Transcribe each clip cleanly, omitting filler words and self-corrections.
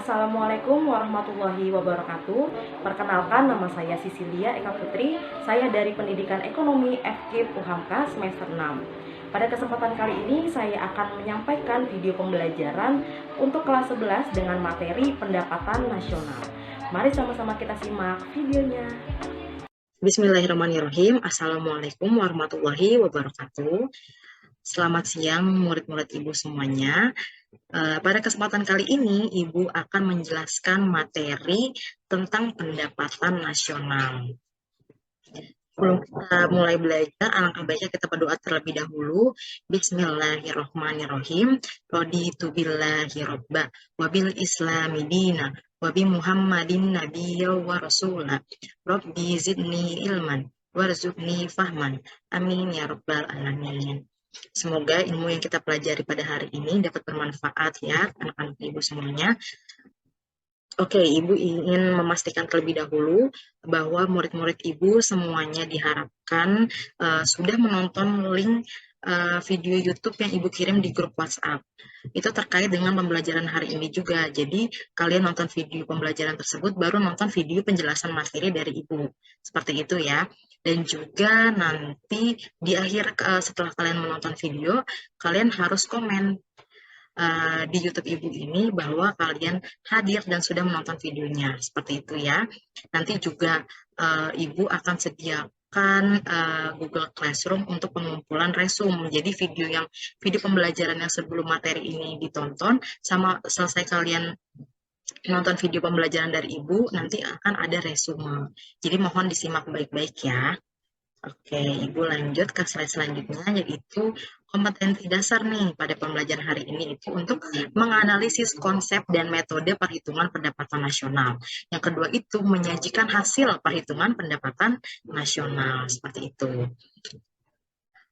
Assalamualaikum warahmatullahi wabarakatuh. Perkenalkan, nama saya Sisilia Eka Putri. Saya dari Pendidikan Ekonomi FKIP UHAMKA semester 6. Pada kesempatan kali ini saya akan menyampaikan video pembelajaran untuk kelas 11 dengan materi pendapatan nasional. Mari sama-sama kita simak videonya. Bismillahirrahmanirrahim. Assalamualaikum warahmatullahi wabarakatuh. Selamat siang murid-murid Ibu semuanya. Pada kesempatan kali ini Ibu akan menjelaskan materi tentang pendapatan nasional. Sebelum kita mulai belajar, alangkah baiknya kita berdoa terlebih dahulu. Bismillahirrahmanirrahim. Raditu billahi robba, wabil islami dina, wabi muhammadin nabiyya wa rasulah. Rabbi zidni ilman, warzuqni fahman. Amin ya rabbal alamin. Semoga ilmu yang kita pelajari pada hari ini dapat bermanfaat ya anak-anak Ibu semuanya. Oke, Ibu ingin memastikan terlebih dahulu bahwa murid-murid Ibu semuanya diharapkan sudah menonton link video YouTube yang Ibu kirim di grup WhatsApp. Itu terkait dengan pembelajaran hari ini juga. Jadi, kalian nonton video pembelajaran tersebut, baru nonton video penjelasan materi dari Ibu. Seperti itu ya. Dan juga nanti di akhir setelah kalian menonton video, kalian harus komen di YouTube Ibu ini bahwa kalian hadir dan sudah menonton videonya. Seperti itu ya. Nanti juga Ibu akan sediakan Google Classroom untuk pengumpulan resume. Jadi video pembelajaran yang sebelum materi ini ditonton, sama selesai kalian nonton video pembelajaran dari Ibu, nanti akan ada resume. Jadi mohon disimak baik-baik ya. Oke, Ibu lanjut ke slide selanjutnya, yaitu kompetensi dasar nih pada pembelajaran hari ini itu untuk menganalisis konsep dan metode perhitungan pendapatan nasional. Yang kedua itu menyajikan hasil perhitungan pendapatan nasional, seperti itu.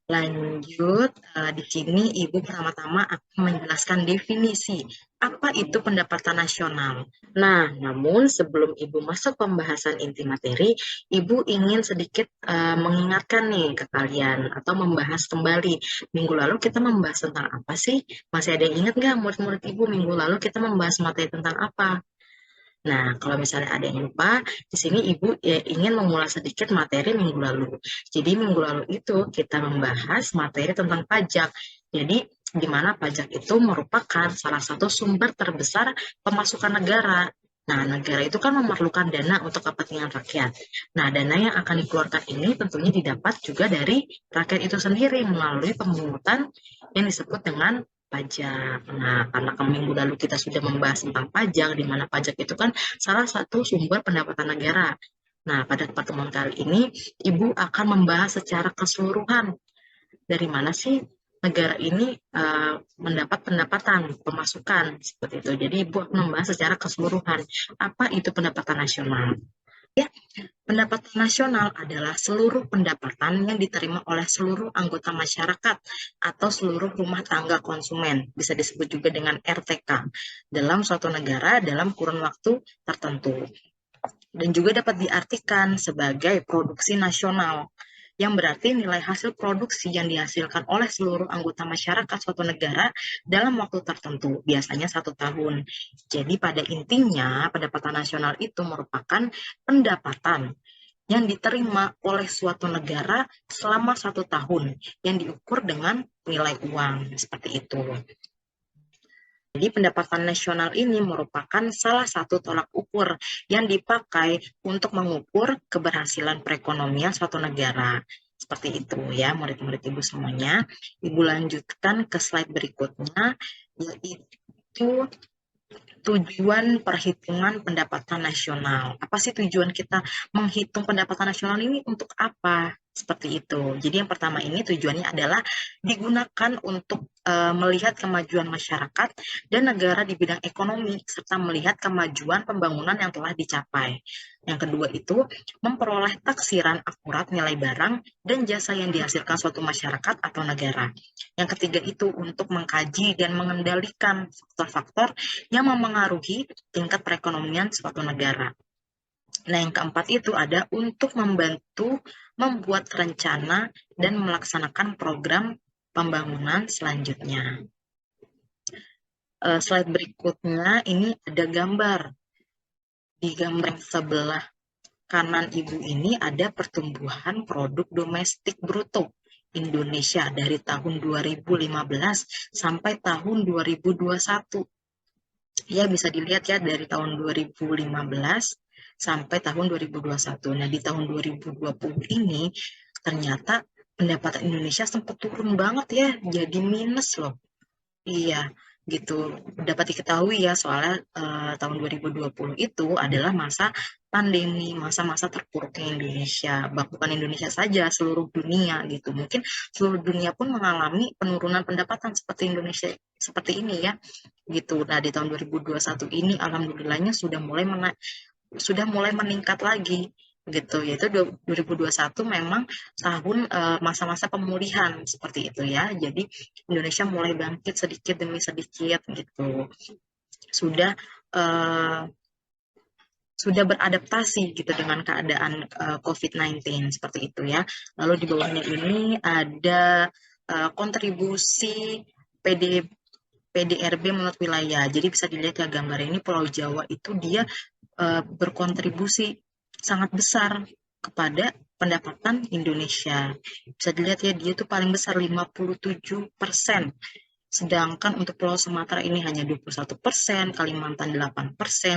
Lanjut, di sini Ibu pertama-tama akan menjelaskan definisi apa itu pendapatan nasional. Nah, namun sebelum Ibu masuk pembahasan inti materi, Ibu ingin sedikit mengingatkan nih ke kalian atau membahas kembali. Minggu lalu kita membahas tentang apa sih? Masih ada yang ingat nggak murid-murid Ibu minggu lalu kita membahas materi tentang apa? Nah, kalau misalnya ada yang lupa, di sini Ibu ingin mengulas sedikit materi minggu lalu. Jadi minggu lalu itu kita membahas materi tentang pajak. Jadi di mana pajak itu merupakan salah satu sumber terbesar pemasukan negara. Nah, negara itu kan memerlukan dana untuk kepentingan rakyat. Nah, dana yang akan dikeluarkan ini tentunya didapat juga dari rakyat itu sendiri melalui pemungutan yang disebut dengan pajak. Nah, karena minggu lalu kita sudah membahas tentang pajak, di mana pajak itu kan salah satu sumber pendapatan negara. Nah, pada pertemuan kali ini, Ibu akan membahas secara keseluruhan dari mana sih negara ini mendapat pendapatan, pemasukan, seperti itu. Jadi, Ibu akan membahas secara keseluruhan. Apa itu pendapatan nasional? Ya, pendapatan nasional adalah seluruh pendapatan yang diterima oleh seluruh anggota masyarakat atau seluruh rumah tangga konsumen, bisa disebut juga dengan RTK, dalam suatu negara dalam kurun waktu tertentu. Dan juga dapat diartikan sebagai produksi nasional, yang berarti nilai hasil produksi yang dihasilkan oleh seluruh anggota masyarakat suatu negara dalam waktu tertentu, biasanya 1 tahun. Jadi pada intinya, pendapatan nasional itu merupakan pendapatan yang diterima oleh suatu negara selama 1 tahun, yang diukur dengan nilai uang, seperti itu. Jadi pendapatan nasional ini merupakan salah satu tolak ukur yang dipakai untuk mengukur keberhasilan perekonomian suatu negara. Seperti itu ya, murid-murid Ibu semuanya. Ibu lanjutkan ke slide berikutnya, yaitu tujuan perhitungan pendapatan nasional. Apa sih tujuan kita menghitung pendapatan nasional ini, untuk apa? Seperti itu. Jadi yang pertama ini tujuannya adalah digunakan untuk melihat kemajuan masyarakat dan negara di bidang ekonomi, serta melihat kemajuan pembangunan yang telah dicapai. Yang kedua itu memperoleh taksiran akurat nilai barang dan jasa yang dihasilkan suatu masyarakat atau negara. Yang ketiga itu untuk mengkaji dan mengendalikan faktor-faktor yang memengaruhi tingkat perekonomian suatu negara. Nah, yang keempat itu ada untuk membantu membuat rencana dan melaksanakan program pembangunan selanjutnya. Slide berikutnya ini ada gambar. Di gambar yang sebelah kanan Ibu ini ada pertumbuhan produk domestik bruto Indonesia dari tahun 2015 sampai tahun 2021. Ya, bisa dilihat ya dari tahun 2015 sampai tahun 2021. Nah, di tahun 2020 ini ternyata pendapatan Indonesia sempat turun banget ya, jadi minus loh. Iya, gitu. Dapat diketahui ya, soalnya tahun 2020 itu adalah masa pandemi, masa-masa terpuruknya Indonesia. Bukan Indonesia saja, seluruh dunia gitu. Mungkin seluruh dunia pun mengalami penurunan pendapatan seperti Indonesia seperti ini ya, gitu. Nah, di tahun 2021 ini alhamdulillahnya sudah mulai meningkat lagi gitu, yaitu 2021 memang tahun masa-masa pemulihan seperti itu ya. Jadi Indonesia mulai bangkit sedikit demi sedikit gitu. Sudah uh, sudah beradaptasi gitu dengan keadaan COVID-19 seperti itu ya. Lalu di bawahnya ini ada kontribusi PD PDRB menurut wilayah. Jadi bisa dilihat ya gambar ini, Pulau Jawa itu dia berkontribusi sangat besar kepada pendapatan Indonesia. Bisa dilihat ya, dia tuh paling besar 57%. Sedangkan untuk Pulau Sumatera ini hanya 21%, Kalimantan 8%,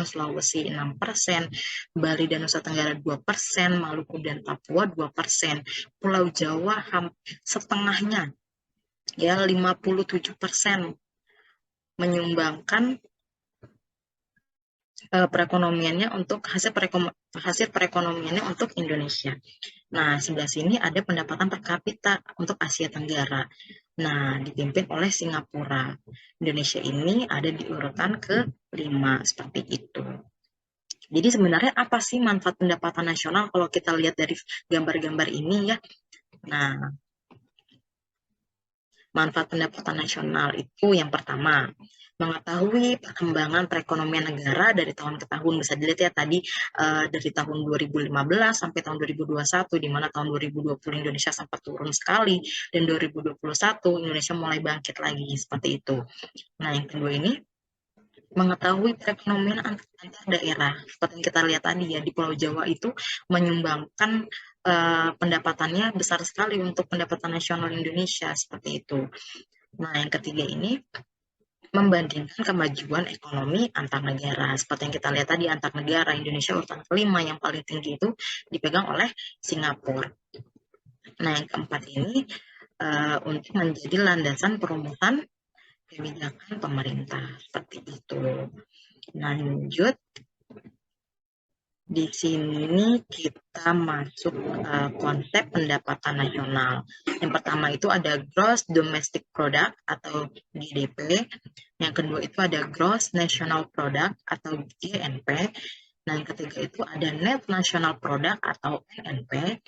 Sulawesi 6%, Bali dan Nusa Tenggara 2%, Maluku dan Papua 2%. Pulau Jawa setengahnya, ya 57% menyumbangkan perekonomiannya untuk hasil perekonomiannya untuk Indonesia. Nah, sebelah sini ada pendapatan per kapita untuk Asia Tenggara. Nah, dipimpin oleh Singapura. Indonesia ini ada di urutan ke-5 seperti itu. Jadi sebenarnya apa sih manfaat pendapatan nasional kalau kita lihat dari gambar-gambar ini ya? Nah, manfaat pendapatan nasional itu yang pertama, mengetahui perkembangan perekonomian negara dari tahun ke tahun. Bisa dilihat ya tadi dari tahun 2015 sampai tahun 2021, di mana tahun 2020 Indonesia sempat turun sekali, dan 2021 Indonesia mulai bangkit lagi, seperti itu. Nah, yang kedua ini, mengetahui perekonomian antar daerah. Seperti yang kita lihat tadi ya, di Pulau Jawa itu menyumbangkan pendapatannya besar sekali untuk pendapatan nasional Indonesia, seperti itu. Nah, yang ketiga ini, membandingkan kemajuan ekonomi antar negara. Seperti yang kita lihat tadi, antar negara Indonesia urutan ke-5 yang paling tinggi itu dipegang oleh Singapura. Nah, yang keempat ini untuk menjadi landasan perumusan kebijakan pemerintah, seperti itu. Nah, lanjut. Di sini kita masuk konsep pendapatan nasional. Yang pertama itu ada Gross Domestic Product atau GDP. Yang kedua itu ada Gross National Product atau GNP. Nah, yang ketiga itu ada Net National Product atau NNP.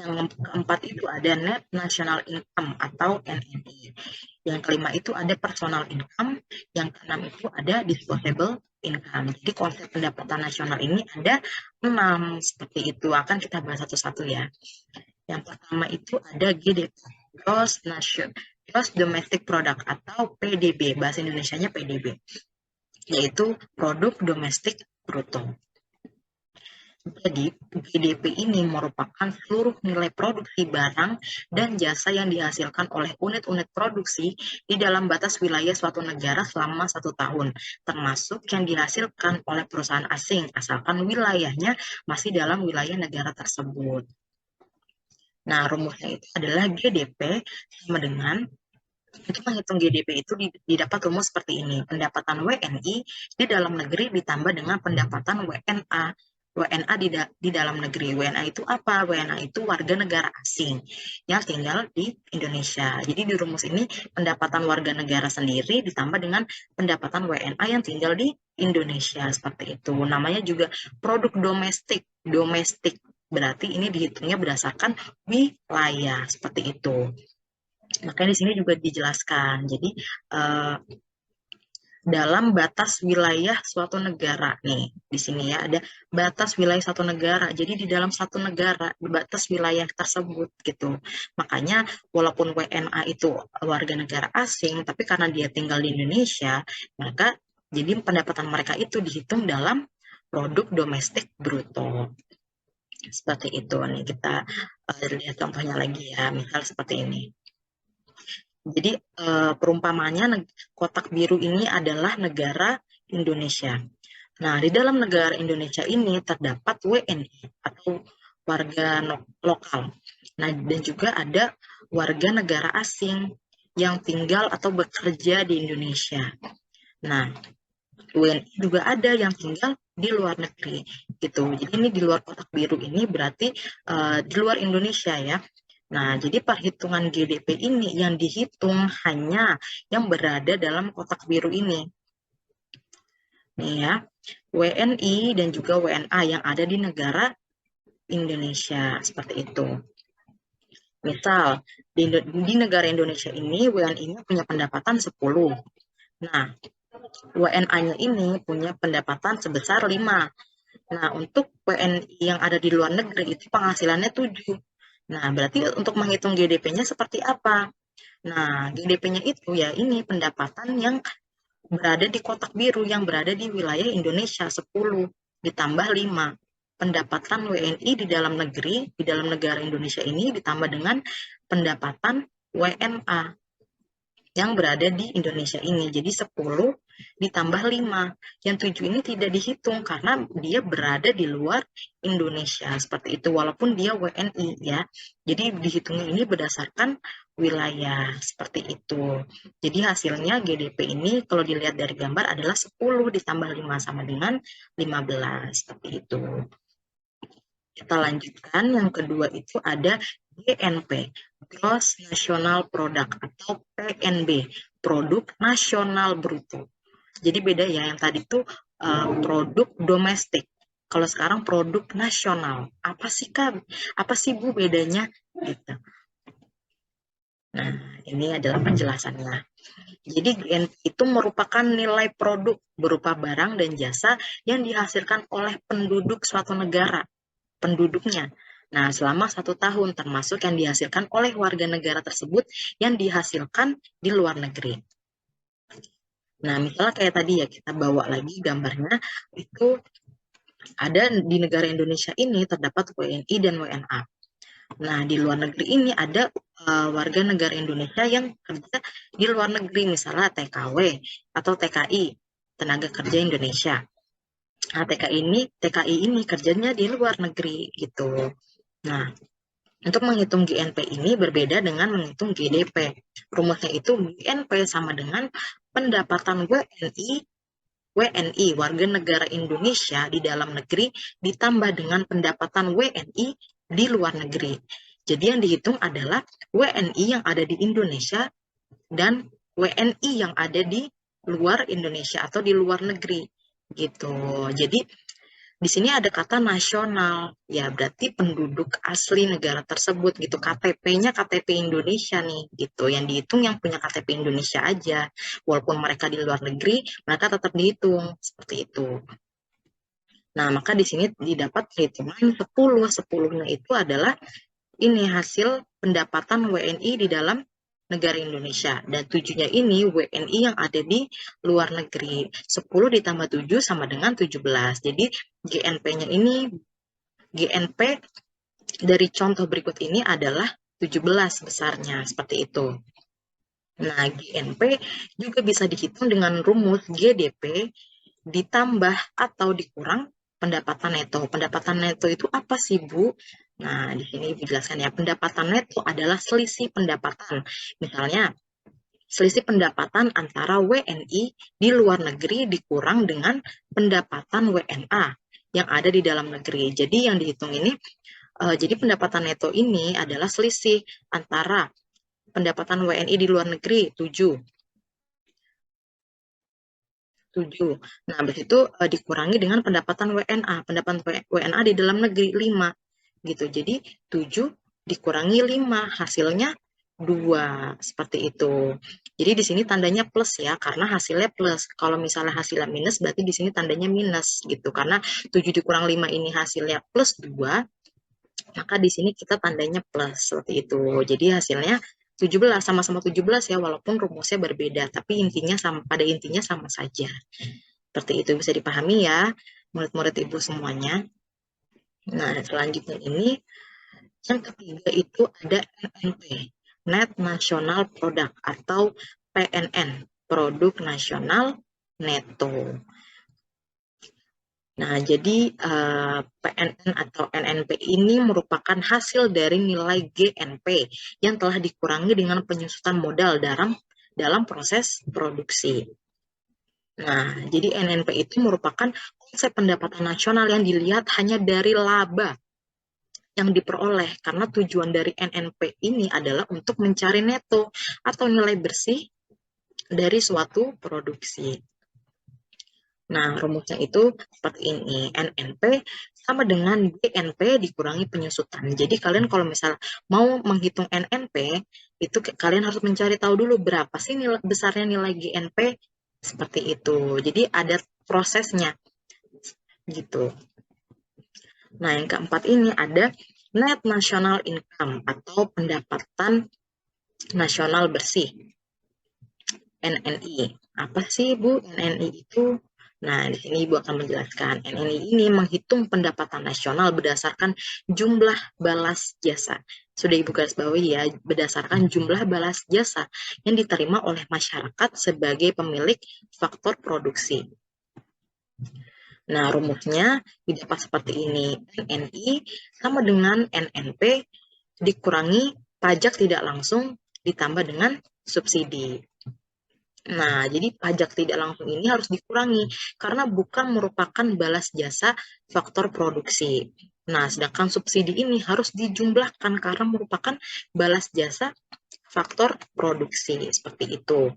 Yang keempat itu ada Net National Income atau NNI. Yang kelima itu ada Personal Income. Yang keenam itu ada Disposable Income. Jadi konsep pendapatan nasional ini ada 6 seperti itu. Akan kita bahas satu-satu ya. Yang pertama itu ada GDP, Gross Domestic Product atau PDB. Bahasa Indonesianya PDB, yaitu Produk Domestik Bruto. Jadi, GDP ini merupakan seluruh nilai produksi barang dan jasa yang dihasilkan oleh unit-unit produksi di dalam batas wilayah suatu negara selama 1 tahun, termasuk yang dihasilkan oleh perusahaan asing, asalkan wilayahnya masih dalam wilayah negara tersebut. Nah, rumusnya itu adalah GDP sama dengan, untuk menghitung GDP itu didapat rumus seperti ini. Pendapatan WNI di dalam negeri ditambah dengan pendapatan WNA di dalam negeri. WNA itu apa? WNA itu warga negara asing yang tinggal di Indonesia. Jadi di rumus ini pendapatan warga negara sendiri ditambah dengan pendapatan WNA yang tinggal di Indonesia, seperti itu. Namanya juga produk domestik. Domestik berarti ini dihitungnya berdasarkan wilayah, seperti itu. Makanya di sini juga dijelaskan. Jadi dalam batas wilayah suatu negara. Nih, di sini ya ada batas wilayah satu negara. Jadi di dalam satu negara, di batas wilayah tersebut gitu. Makanya walaupun WNA itu warga negara asing, tapi karena dia tinggal di Indonesia, maka jadi pendapatan mereka itu dihitung dalam produk domestik bruto. Seperti itu. Nih kita lihat contohnya lagi ya, misal seperti ini. Jadi perumpamaannya kotak biru ini adalah negara Indonesia. Nah, di dalam negara Indonesia ini terdapat WNI atau warga lokal. Nah, dan juga ada warga negara asing yang tinggal atau bekerja di Indonesia. Nah, WNI juga ada yang tinggal di luar negeri gitu. Jadi ini di luar kotak biru ini berarti di luar Indonesia ya. Nah, jadi perhitungan GDP ini yang dihitung hanya yang berada dalam kotak biru ini. Nih ya, WNI dan juga WNA yang ada di negara Indonesia, seperti itu. Misal, di negara Indonesia ini WNI-nya punya pendapatan 10. Nah, WNA-nya ini punya pendapatan sebesar 5. Nah, untuk WNI yang ada di luar negeri itu penghasilannya 7. Nah, berarti untuk menghitung GDP-nya seperti apa? Nah, GDP-nya itu ya ini pendapatan yang berada di kotak biru yang berada di wilayah Indonesia 10 ditambah 5. Pendapatan WNI di dalam negeri, di dalam negara Indonesia ini ditambah dengan pendapatan WNA yang berada di Indonesia ini. Jadi 10 ditambah 5. Yang 7 ini tidak dihitung karena dia berada di luar Indonesia. Seperti itu, walaupun dia WNI ya. Jadi dihitungnya ini berdasarkan wilayah. Seperti itu. Jadi hasilnya GDP ini kalau dilihat dari gambar adalah 10 ditambah 5 sama dengan 15. Seperti itu. Kita lanjutkan, yang kedua itu ada GNP, Gross National Product atau PNB, Produk Nasional Bruto. Jadi beda ya, yang tadi tuh produk domestik. Kalau sekarang produk nasional. Apa sih Kak? Apa sih Bu bedanya? Gitu. Nah, ini adalah penjelasannya. Jadi GNP itu merupakan nilai produk berupa barang dan jasa yang dihasilkan oleh penduduk suatu negara. Penduduknya. Nah, selama 1 tahun termasuk yang dihasilkan oleh warga negara tersebut yang dihasilkan di luar negeri. Nah, misalnya kayak tadi ya, kita bawa lagi gambarnya, itu ada di negara Indonesia ini terdapat WNI dan WNA. Nah, di luar negeri ini ada warga negara Indonesia yang kerja di luar negeri, misalnya TKW atau TKI, Tenaga Kerja Indonesia. Nah, TKI ini kerjanya di luar negeri gitu. Nah, untuk menghitung GNP ini berbeda dengan menghitung GDP. Rumusnya itu GNP sama dengan pendapatan WNI, warga negara Indonesia di dalam negeri, ditambah dengan pendapatan WNI di luar negeri. Jadi yang dihitung adalah WNI yang ada di Indonesia dan WNI yang ada di luar Indonesia atau di luar negeri gitu. Jadi di sini ada kata nasional, ya berarti penduduk asli negara tersebut gitu. KTP-nya KTP Indonesia nih gitu. Yang dihitung yang punya KTP Indonesia aja. Walaupun mereka di luar negeri, mereka tetap dihitung seperti itu. Nah, maka di sini didapat perhitungan 10. 10-nya itu adalah ini hasil pendapatan WNI di dalam negara Indonesia. Dan 7-nya ini WNI yang ada di luar negeri. 10 ditambah 7 sama dengan 17. Jadi GNP-nya ini, GNP dari contoh berikut ini adalah 17 besarnya, seperti itu. Nah, GNP juga bisa dihitung dengan rumus GDP ditambah atau dikurang pendapatan neto. Pendapatan neto itu apa sih, Bu? Nah, di sini dijelaskan ya, pendapatan neto adalah selisih pendapatan. Misalnya, selisih pendapatan antara WNI di luar negeri dikurang dengan pendapatan WNA yang ada di dalam negeri. Jadi yang dihitung ini, jadi pendapatan neto ini adalah selisih antara pendapatan WNI di luar negeri 7. Nah, habis itu dikurangi dengan pendapatan WNA. Pendapatan WNA di dalam negeri 5. Gitu. Jadi 7 dikurangi 5, hasilnya 2, seperti itu. Jadi di sini tandanya plus ya, karena hasilnya plus. Kalau misalnya hasilnya minus, berarti di sini tandanya minus gitu. Karena 7 dikurang 5 ini hasilnya plus 2, maka di sini kita tandanya plus, seperti itu. Jadi hasilnya 17, sama-sama 17 ya, walaupun rumusnya berbeda, tapi intinya pada intinya sama saja. Seperti itu, bisa dipahami ya, murid-murid Ibu semuanya. Nah, selanjutnya ini, yang ketiga itu ada NNP, Net National Product, atau PNN, Produk Nasional Neto. Nah, jadi PNN atau NNP ini merupakan hasil dari nilai GNP yang telah dikurangi dengan penyusutan modal dalam proses produksi. Nah, jadi NNP itu merupakan konsep pendapatan nasional yang dilihat hanya dari laba yang diperoleh, karena tujuan dari NNP ini adalah untuk mencari neto atau nilai bersih dari suatu produksi. Nah, rumusnya itu seperti ini. NNP sama dengan GNP dikurangi penyusutan. Jadi kalian kalau misal mau menghitung NNP, itu kalian harus mencari tahu dulu berapa sih besarnya nilai GNP, seperti itu. Jadi ada prosesnya gitu. Nah, yang keempat ini ada Net National Income atau pendapatan nasional bersih. NNI. Apa sih Bu NNI itu? Nah, di sini Ibu akan menjelaskan. NNI ini menghitung pendapatan nasional berdasarkan jumlah balas jasa. Sudah Ibu garis bawahi ya, berdasarkan jumlah balas jasa yang diterima oleh masyarakat sebagai pemilik faktor produksi. Nah, rumusnya didapat seperti ini. NNI sama dengan NNP dikurangi pajak tidak langsung ditambah dengan subsidi. Nah, jadi pajak tidak langsung ini harus dikurangi karena bukan merupakan balas jasa faktor produksi. Nah, sedangkan subsidi ini harus dijumlahkan karena merupakan balas jasa faktor produksi. Seperti itu.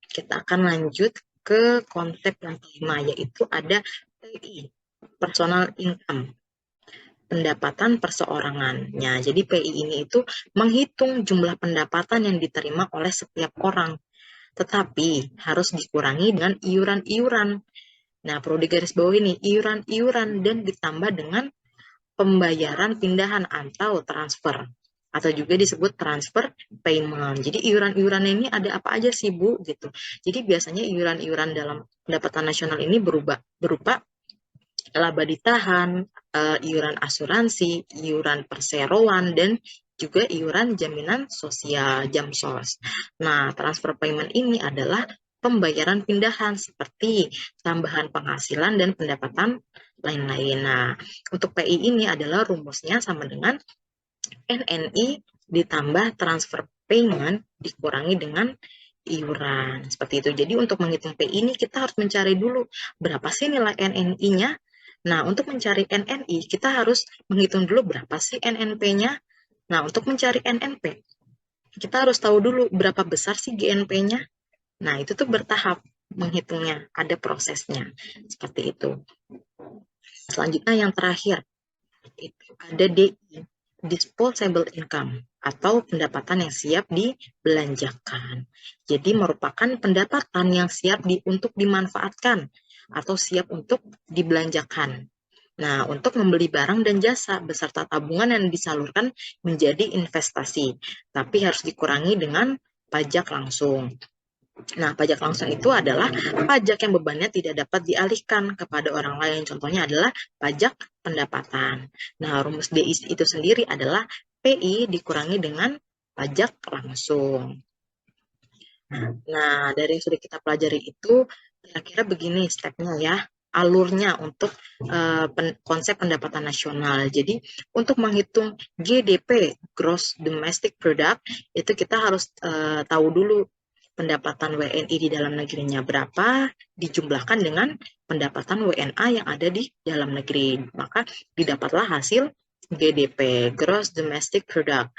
Kita akan lanjut ke konsep yang kelima, yaitu ada PI, Personal Income, pendapatan perseorangannya. Jadi PI ini itu menghitung jumlah pendapatan yang diterima oleh setiap orang, tetapi harus dikurangi dengan iuran-iuran. Nah, perlu digarisbawahi nih, iuran-iuran dan ditambah dengan pembayaran pindahan atau transfer, atau juga disebut transfer payment. Jadi iuran-iuran ini ada apa aja sih Bu gitu. Jadi biasanya iuran-iuran dalam pendapatan nasional ini berupa laba ditahan, iuran asuransi, iuran perseroan, dan juga iuran jaminan sosial (Jamsos). Nah, transfer payment ini adalah pembayaran pindahan seperti tambahan penghasilan dan pendapatan lain-lain. Nah, untuk PI ini adalah rumusnya sama dengan NNI ditambah transfer payment dikurangi dengan iuran. Seperti itu. Jadi untuk menghitung PI ini kita harus mencari dulu berapa sih nilai NNI-nya. Nah, untuk mencari NNI, kita harus menghitung dulu berapa sih NNP-nya. Nah, untuk mencari NNP, kita harus tahu dulu berapa besar sih GNP-nya. Nah, itu tuh bertahap menghitungnya, ada prosesnya. Seperti itu. Selanjutnya yang terakhir, itu ada DI, Disposable Income, atau pendapatan yang siap dibelanjakan. Jadi merupakan pendapatan yang siap untuk dimanfaatkan atau siap untuk dibelanjakan. Nah, untuk membeli barang dan jasa beserta tabungan yang disalurkan menjadi investasi, tapi harus dikurangi dengan pajak langsung. Nah, pajak langsung itu adalah pajak yang bebannya tidak dapat dialihkan kepada orang lain. Contohnya adalah pajak pendapatan. Nah, rumus DI itu sendiri adalah PI dikurangi dengan pajak langsung. Nah, dari yang sudah kita pelajari itu, kira-kira begini stepnya ya, alurnya untuk konsep pendapatan nasional. Jadi, untuk menghitung GDP, Gross Domestic Product, itu kita harus tahu dulu pendapatan WNI di dalam negerinya berapa, dijumlahkan dengan pendapatan WNA yang ada di dalam negeri. Maka didapatlah hasil GDP, Gross Domestic Product.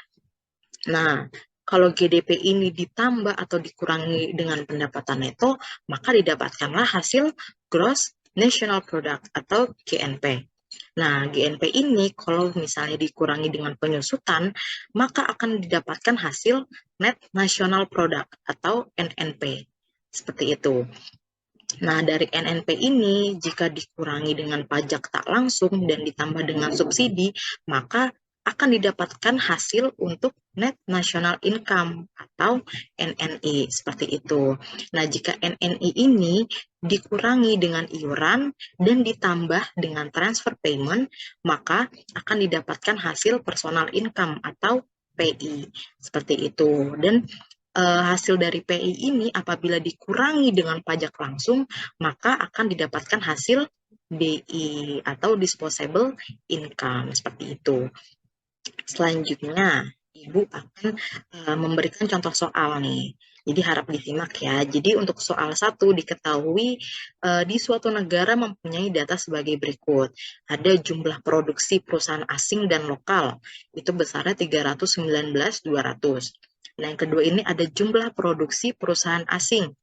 Nah, kalau GDP ini ditambah atau dikurangi dengan pendapatan neto, maka didapatkanlah hasil Gross National Product atau GNP. Nah, GNP ini kalau misalnya dikurangi dengan penyusutan, maka akan didapatkan hasil Net National Product atau NNP. Seperti itu. Nah, dari NNP ini, jika dikurangi dengan pajak tak langsung dan ditambah dengan subsidi, maka akan didapatkan hasil untuk Net National Income atau NNI, seperti itu. Nah, jika NNI ini dikurangi dengan iuran dan ditambah dengan transfer payment, maka akan didapatkan hasil personal income atau PI, seperti itu. Dan hasil dari PI ini apabila dikurangi dengan pajak langsung, maka akan didapatkan hasil DI atau disposable income, seperti itu. Selanjutnya, Ibu akan memberikan contoh soal nih. Jadi harap disimak ya. Jadi untuk soal 1 diketahui di suatu negara mempunyai data sebagai berikut. Ada jumlah produksi perusahaan asing dan lokal. Itu besarnya 319.200. Nah, yang kedua ini ada jumlah produksi perusahaan asing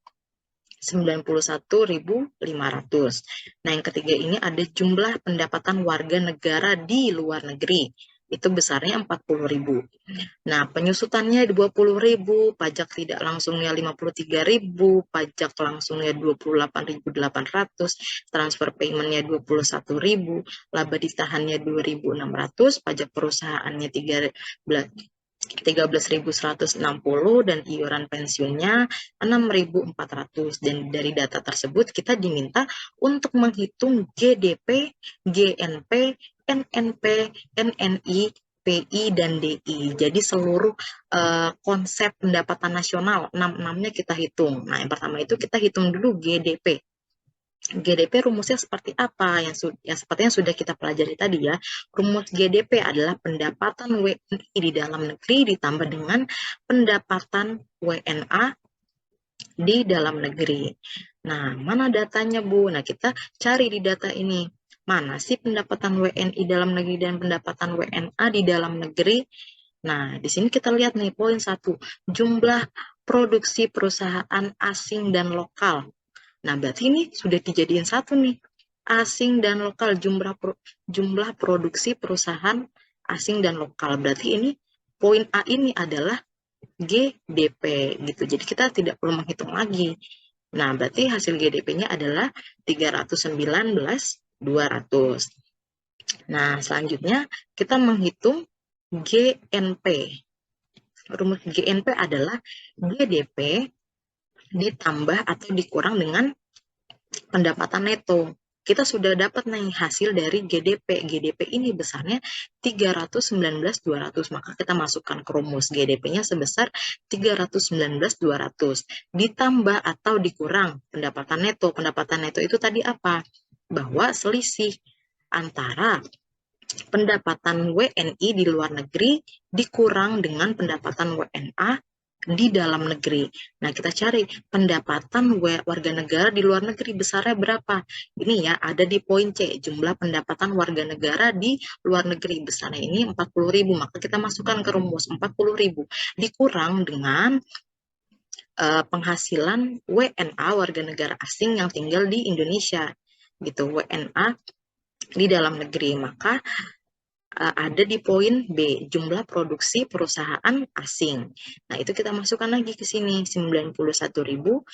91.500. Nah, yang ketiga ini ada jumlah pendapatan warga negara di luar negeri. Itu besarnya 40.000. Nah, penyusutannya 20.000, pajak tidak langsungnya 53.000, pajak langsungnya 28.800, transfer paymentnya 21.000, laba ditahannya 2.600, pajak perusahaannya 13.160 dan iuran pensiunnya 6.400. Dan dari data tersebut kita diminta untuk menghitung GDP, GNP, NNP, NNI, PI, dan DI. Jadi seluruh konsep pendapatan nasional, 6-6-nya kita hitung. Nah, yang pertama itu kita hitung dulu GDP. GDP rumusnya seperti apa? Yang seperti yang sudah kita pelajari tadi ya. Rumus GDP adalah pendapatan WNI di dalam negeri ditambah dengan pendapatan WNA di dalam negeri. Nah, mana datanya, Bu? Nah, kita cari di data ini. Mana sih pendapatan WNI dalam negeri dan pendapatan WNA di dalam negeri? Nah, di sini kita lihat nih poin 1, jumlah produksi perusahaan asing dan lokal. Nah, berarti ini sudah dijadiin satu nih. Asing dan lokal, jumlah produksi perusahaan asing dan lokal. Berarti ini poin A ini adalah GDP gitu. Jadi kita tidak perlu menghitung lagi. Nah, berarti hasil GDP-nya adalah 319.200. Nah, selanjutnya kita menghitung GNP. Rumus GNP adalah GDP ditambah atau dikurang dengan pendapatan neto. Kita sudah dapat nih hasil dari GDP. GDP ini besarnya 319.200. Maka kita masukkan ke rumus GDP-nya sebesar 319.200. Ditambah atau dikurang pendapatan neto. Pendapatan neto itu tadi apa? Bahwa selisih antara pendapatan WNI di luar negeri dikurang dengan pendapatan WNA di dalam negeri. Nah, kita cari pendapatan warga negara di luar negeri besarnya berapa. Ini ya, ada di poin C, jumlah pendapatan warga negara di luar negeri besarnya ini 40.000. Maka kita masukkan ke rumus 40.000 dikurang dengan penghasilan WNA warga negara asing yang tinggal di Indonesia. Gitu, WNA di dalam negeri. Maka ada di poin B, jumlah produksi perusahaan asing. Nah, itu kita masukkan lagi ke sini, 91.500.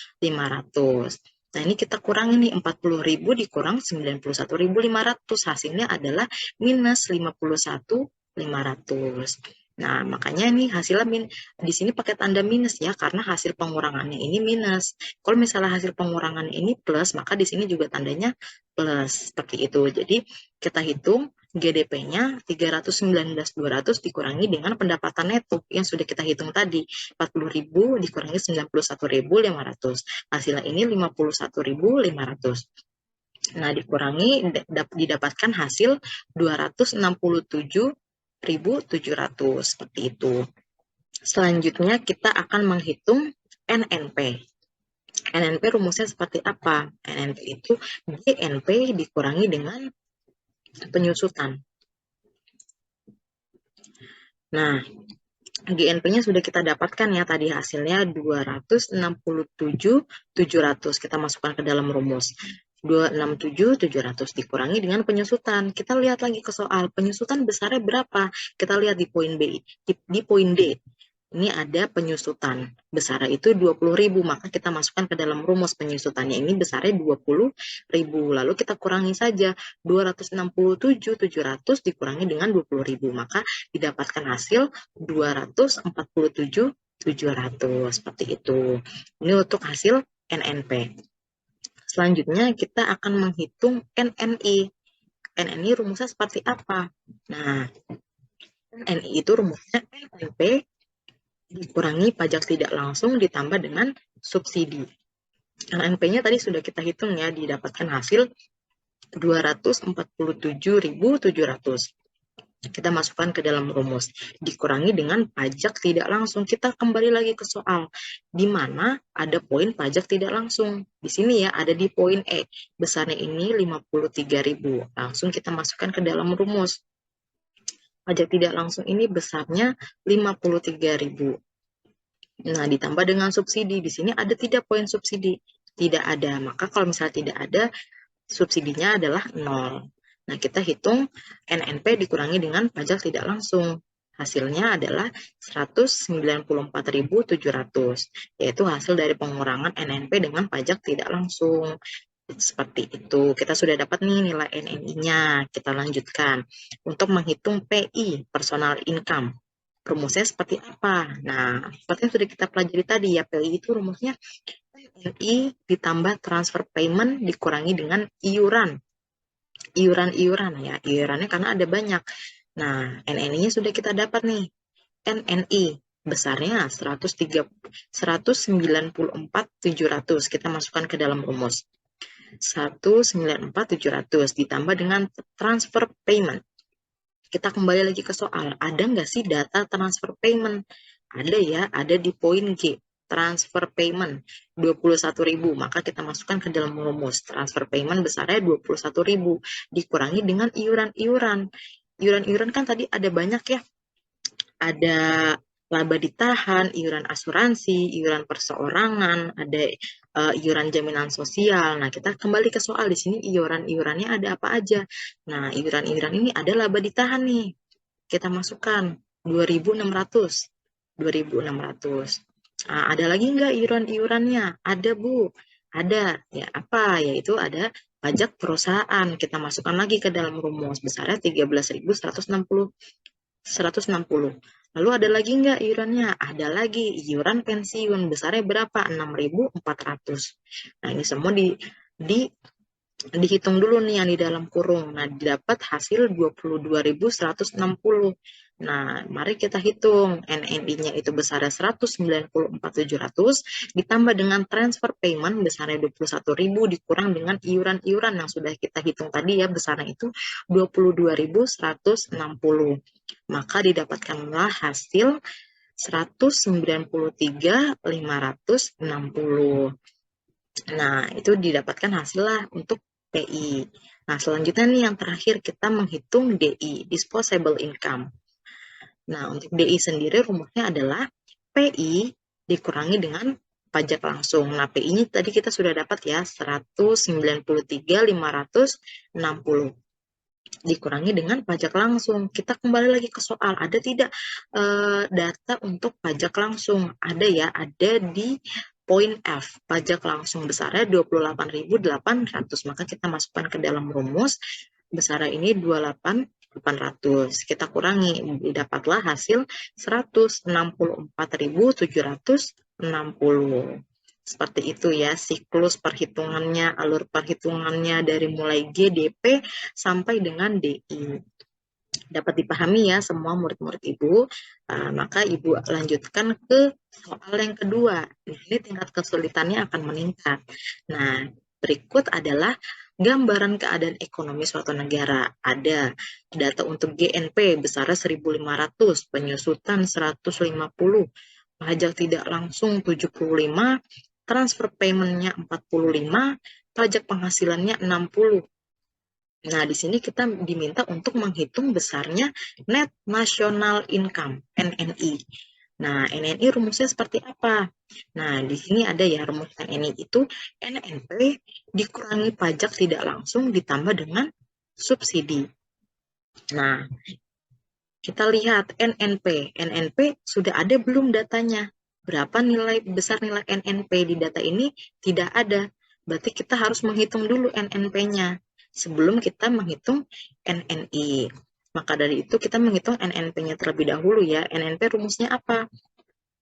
Nah, ini kita kurangi nih, 40.000 dikurang 91.500. Hasilnya adalah minus 51.500. Nah, makanya nih hasilnya di sini pakai tanda minus ya, karena hasil pengurangannya ini minus. Kalau misalnya hasil pengurangannya ini plus, maka di sini juga tandanya plus, seperti itu. Jadi, kita hitung GDP-nya 319.200 dikurangi dengan pendapatan neto yang sudah kita hitung tadi, 40.000 dikurangi 91.500. Hasilnya ini 51.500. Nah, dikurangi didapatkan hasil 267.700 seperti itu. Selanjutnya kita akan menghitung NNP. NNP rumusnya seperti apa? NNP itu GNP dikurangi dengan penyusutan. Nah, GNP-nya sudah kita dapatkan ya tadi hasilnya 267.700. Kita masukkan ke dalam rumus. 267.700 dikurangi dengan penyusutan. Kita lihat lagi ke soal, penyusutan besarnya berapa? Kita lihat di poin B, di poin D. Ini ada penyusutan. Besarnya itu 20.000, maka kita masukkan ke dalam rumus penyusutannya. Ini besarnya 20.000. Lalu kita kurangi saja 267.700 dikurangi dengan 20.000, maka didapatkan hasil 247.700. Seperti itu. Ini untuk hasil NNP. Selanjutnya kita akan menghitung NNI. NNI rumusnya seperti apa? Nah, NNI itu rumusnya NNP dikurangi pajak tidak langsung ditambah dengan subsidi. NNP-nya tadi sudah kita hitung ya, didapatkan hasil 247.700. Kita masukkan ke dalam rumus, dikurangi dengan pajak tidak langsung. Kita kembali lagi ke soal, di mana ada poin pajak tidak langsung. Di sini ya, ada di poin E, besarnya ini 53.000. Langsung kita masukkan ke dalam rumus. Pajak tidak langsung ini besarnya 53.000. Nah, ditambah dengan subsidi. Di sini ada tidak poin subsidi? Tidak ada. Maka kalau misalnya tidak ada, subsidinya adalah 0. Nah, kita hitung NNP dikurangi dengan pajak tidak langsung. Hasilnya adalah 194.700, yaitu hasil dari pengurangan NNP dengan pajak tidak langsung. Seperti itu. Kita sudah dapat nih nilai NNI-nya. Kita lanjutkan. Untuk menghitung PI, personal income. Rumusnya seperti apa? Nah, seperti yang sudah kita pelajari tadi ya, PI itu rumusnya NNI ditambah transfer payment dikurangi dengan iuran. Iuran ya, iurannya karena ada banyak. Nah, NNI-nya sudah kita dapat nih. NNI besarnya 194.700. Kita masukkan ke dalam rumus. 194.700 ditambah dengan transfer payment. Kita kembali lagi ke soal. Ada nggak sih data transfer payment? Ada ya, ada di poin G. Transfer payment 21.000, maka kita masukkan ke dalam rumus. Transfer payment besarnya 21.000 dikurangi dengan iuran-iuran. Iuran-iuran kan tadi ada banyak ya. Ada laba ditahan, iuran asuransi, iuran perseorangan, ada iuran jaminan sosial. Nah, kita kembali ke soal di sini iuran-iurannya ada apa aja. Nah, iuran-iuran ini ada laba ditahan nih. Kita masukkan 2.600. 2.600. Nah, ada lagi nggak iuran-iurannya? Ada, Bu. Ada. Ya, apa? Yaitu ada pajak perusahaan. Kita masukkan lagi ke dalam rumus. Besarnya 13.160. 160. Lalu ada lagi nggak iurannya? Ada lagi. Iuran pensiun. Besarnya berapa? 6.400. Nah, ini semua dihitung dulu nih yang di dalam kurung. Nah, didapat hasil 22.160. Nah, mari kita hitung. NNI-nya itu besarnya 194.700 ditambah dengan transfer payment besarnya 21.000 dikurang dengan iuran-iuran yang sudah kita hitung tadi ya, besarnya itu 22.160. Maka didapatkanlah hasil 193.560. Nah, itu didapatkan hasil lah untuk PI. Nah, selanjutnya nih yang terakhir kita menghitung DI, disposable income. Nah, untuk DI sendiri rumusnya adalah PI dikurangi dengan pajak langsung. Nah, PI-nya tadi kita sudah dapat ya, 193.560 dikurangi dengan pajak langsung. Kita kembali lagi ke soal, ada tidak data untuk pajak langsung? Ada ya, ada di poin F, pajak langsung besarnya 28.800. Maka kita masukkan ke dalam rumus, besarnya ini 28.800. Kita kurangi, didapatlah hasil 164.760. Seperti itu ya, siklus perhitungannya, alur perhitungannya dari mulai GDP sampai dengan DI. Dapat dipahami ya semua murid-murid Ibu. Maka Ibu lanjutkan ke soal yang kedua. Ini tingkat kesulitannya akan meningkat. Nah, berikut adalah gambaran keadaan ekonomi suatu negara. Ada data untuk GNP besarnya 1.500, penyusutan 150, pajak tidak langsung 75, transfer payment-nya 45, pajak penghasilannya 60. Nah, di sini kita diminta untuk menghitung besarnya net national income, NNI. Nah, NNI rumusnya seperti apa? Nah, di sini ada ya rumus NNI itu NNP dikurangi pajak tidak langsung ditambah dengan subsidi. Nah, kita lihat NNP. NNP sudah ada belum datanya? Berapa besar nilai NNP di data ini? Tidak ada. Berarti kita harus menghitung dulu NNP-nya sebelum kita menghitung NNI. Maka dari itu kita menghitung NNP-nya terlebih dahulu ya. NNP rumusnya apa?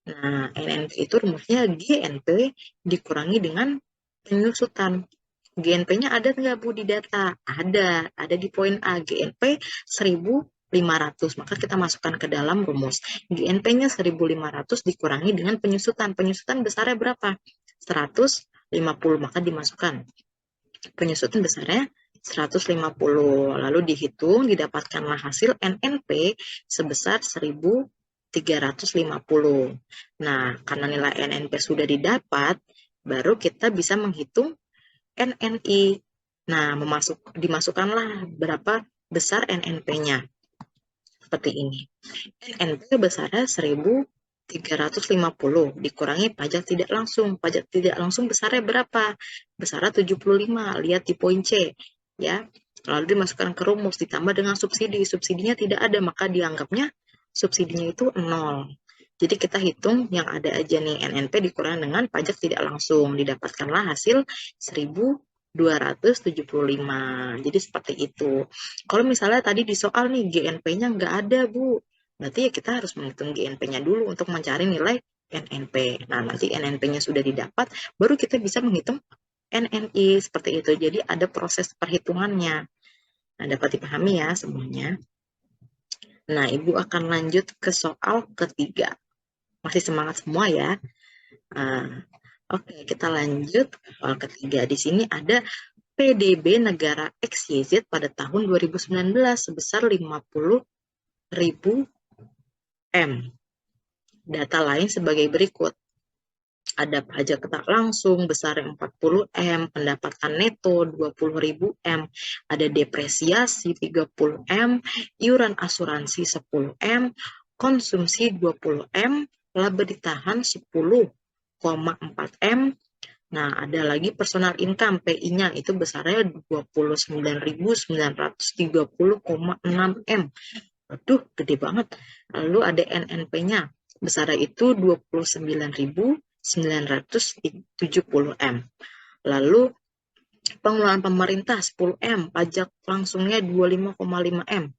Nah, NNP itu rumusnya GNP dikurangi dengan penyusutan. GNP-nya ada nggak Bu di data? Ada di poin A, GNP 1.500. Maka kita masukkan ke dalam rumus. GNP-nya 1.500 dikurangi dengan penyusutan. Penyusutan besarnya berapa? 150, maka dimasukkan. Penyusutan besarnya 150. Lalu dihitung, didapatkanlah hasil NNP sebesar 1.350. Nah, karena nilai NNP sudah didapat, baru kita bisa menghitung NNI. Nah, dimasukkanlah berapa besar NNP-nya. Seperti ini. NNP besarnya 1.350 dikurangi pajak tidak langsung. Pajak tidak langsung besarnya berapa? Besarnya 75. Lihat di poin C. Ya. Lalu dimasukkan ke rumus ditambah dengan subsidi. Subsidinya tidak ada, maka dianggapnya subsidinya itu 0. Jadi kita hitung yang ada aja nih NNP dikurangi dengan pajak tidak langsung. Didapatkanlah hasil 1.275. Jadi seperti itu. Kalau misalnya tadi di soal nih GNP-nya nggak ada, Bu. Berarti ya kita harus menghitung GNP-nya dulu untuk mencari nilai NNP. Nah, nanti NNP-nya sudah didapat, baru kita bisa menghitung NNI seperti itu. Jadi ada proses perhitungannya. Nah, dapat dipahami ya semuanya. Nah, Ibu akan lanjut ke soal ketiga. Masih semangat semua ya. Oke, kita lanjut ke soal ketiga. Di sini ada PDB negara XYZ pada tahun 2019 sebesar 50.000 M. Data lain sebagai berikut. Ada pajak tak langsung besar 40 M, pendapatan neto 20.000 M, ada depresiasi 30 M, iuran asuransi 10 M, konsumsi 20 M, laba ditahan 10,4 M. Nah, ada lagi personal income PI-nya itu besarnya 29.930,6 M. Aduh, gede banget. Lalu ada NNP-nya. Besarnya itu 29.970 M. Lalu pengeluaran pemerintah 10 M, pajak langsungnya 25,5 M.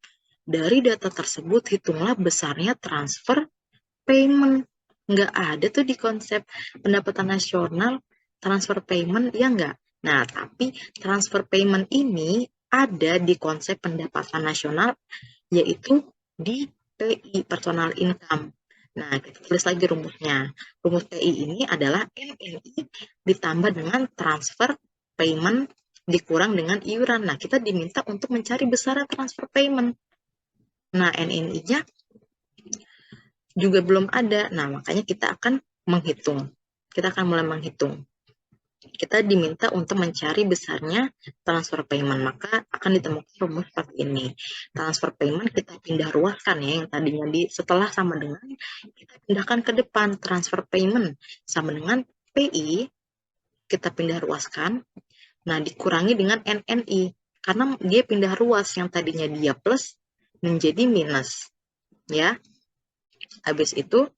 Dari data tersebut hitunglah besarnya transfer payment. Nggak ada tuh di konsep pendapatan nasional transfer payment, ya nggak? Nah, tapi transfer payment ini ada di konsep pendapatan nasional, yaitu di PI, personal income. Nah, kita tulis lagi rumusnya. Rumus PI ini adalah NNI ditambah dengan transfer payment dikurang dengan iuran. Nah, kita diminta untuk mencari besaran transfer payment. Nah, NNI-nya juga belum ada. Nah, makanya kita akan menghitung. Kita akan mulai menghitung. Kita diminta untuk mencari besarnya transfer payment, maka akan ditemukan rumus seperti ini. Transfer payment kita pindah ruaskan ya, yang tadinya setelah sama dengan, kita pindahkan ke depan. Transfer payment sama dengan PI, kita pindah ruaskan, nah dikurangi dengan NNI, karena dia pindah ruas, yang tadinya dia plus menjadi minus. Ya, habis itu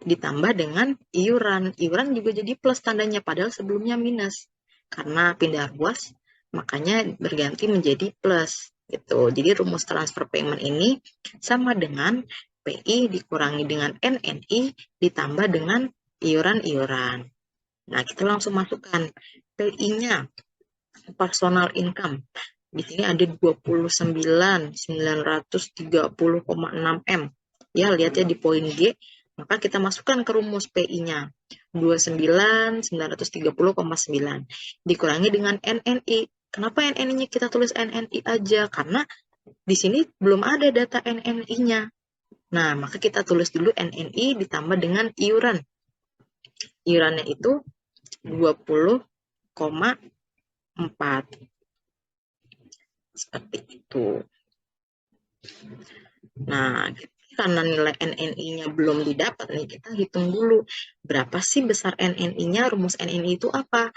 ditambah dengan iuran. Iuran juga jadi plus tandanya, padahal sebelumnya minus. Karena pindah ruas, makanya berganti menjadi plus. Gitu. Jadi rumus transfer payment ini sama dengan PI dikurangi dengan NNI ditambah dengan iuran-iuran. Nah, kita langsung masukkan PI-nya, personal income. Di sini ada 29.930,6 M. Ya, lihat ya di poin G. Maka kita masukkan ke rumus PI-nya. 29.930,9. Dikurangi dengan NNI. Kenapa NNI-nya kita tulis NNI aja? Karena di sini belum ada data NNI-nya. Nah, maka kita tulis dulu NNI ditambah dengan iuran. Iurannya itu 20,4. Seperti itu. Nah, kita karena nilai NNI-nya belum didapat nih, kita hitung dulu berapa sih besar NNI-nya. Rumus NNI itu apa?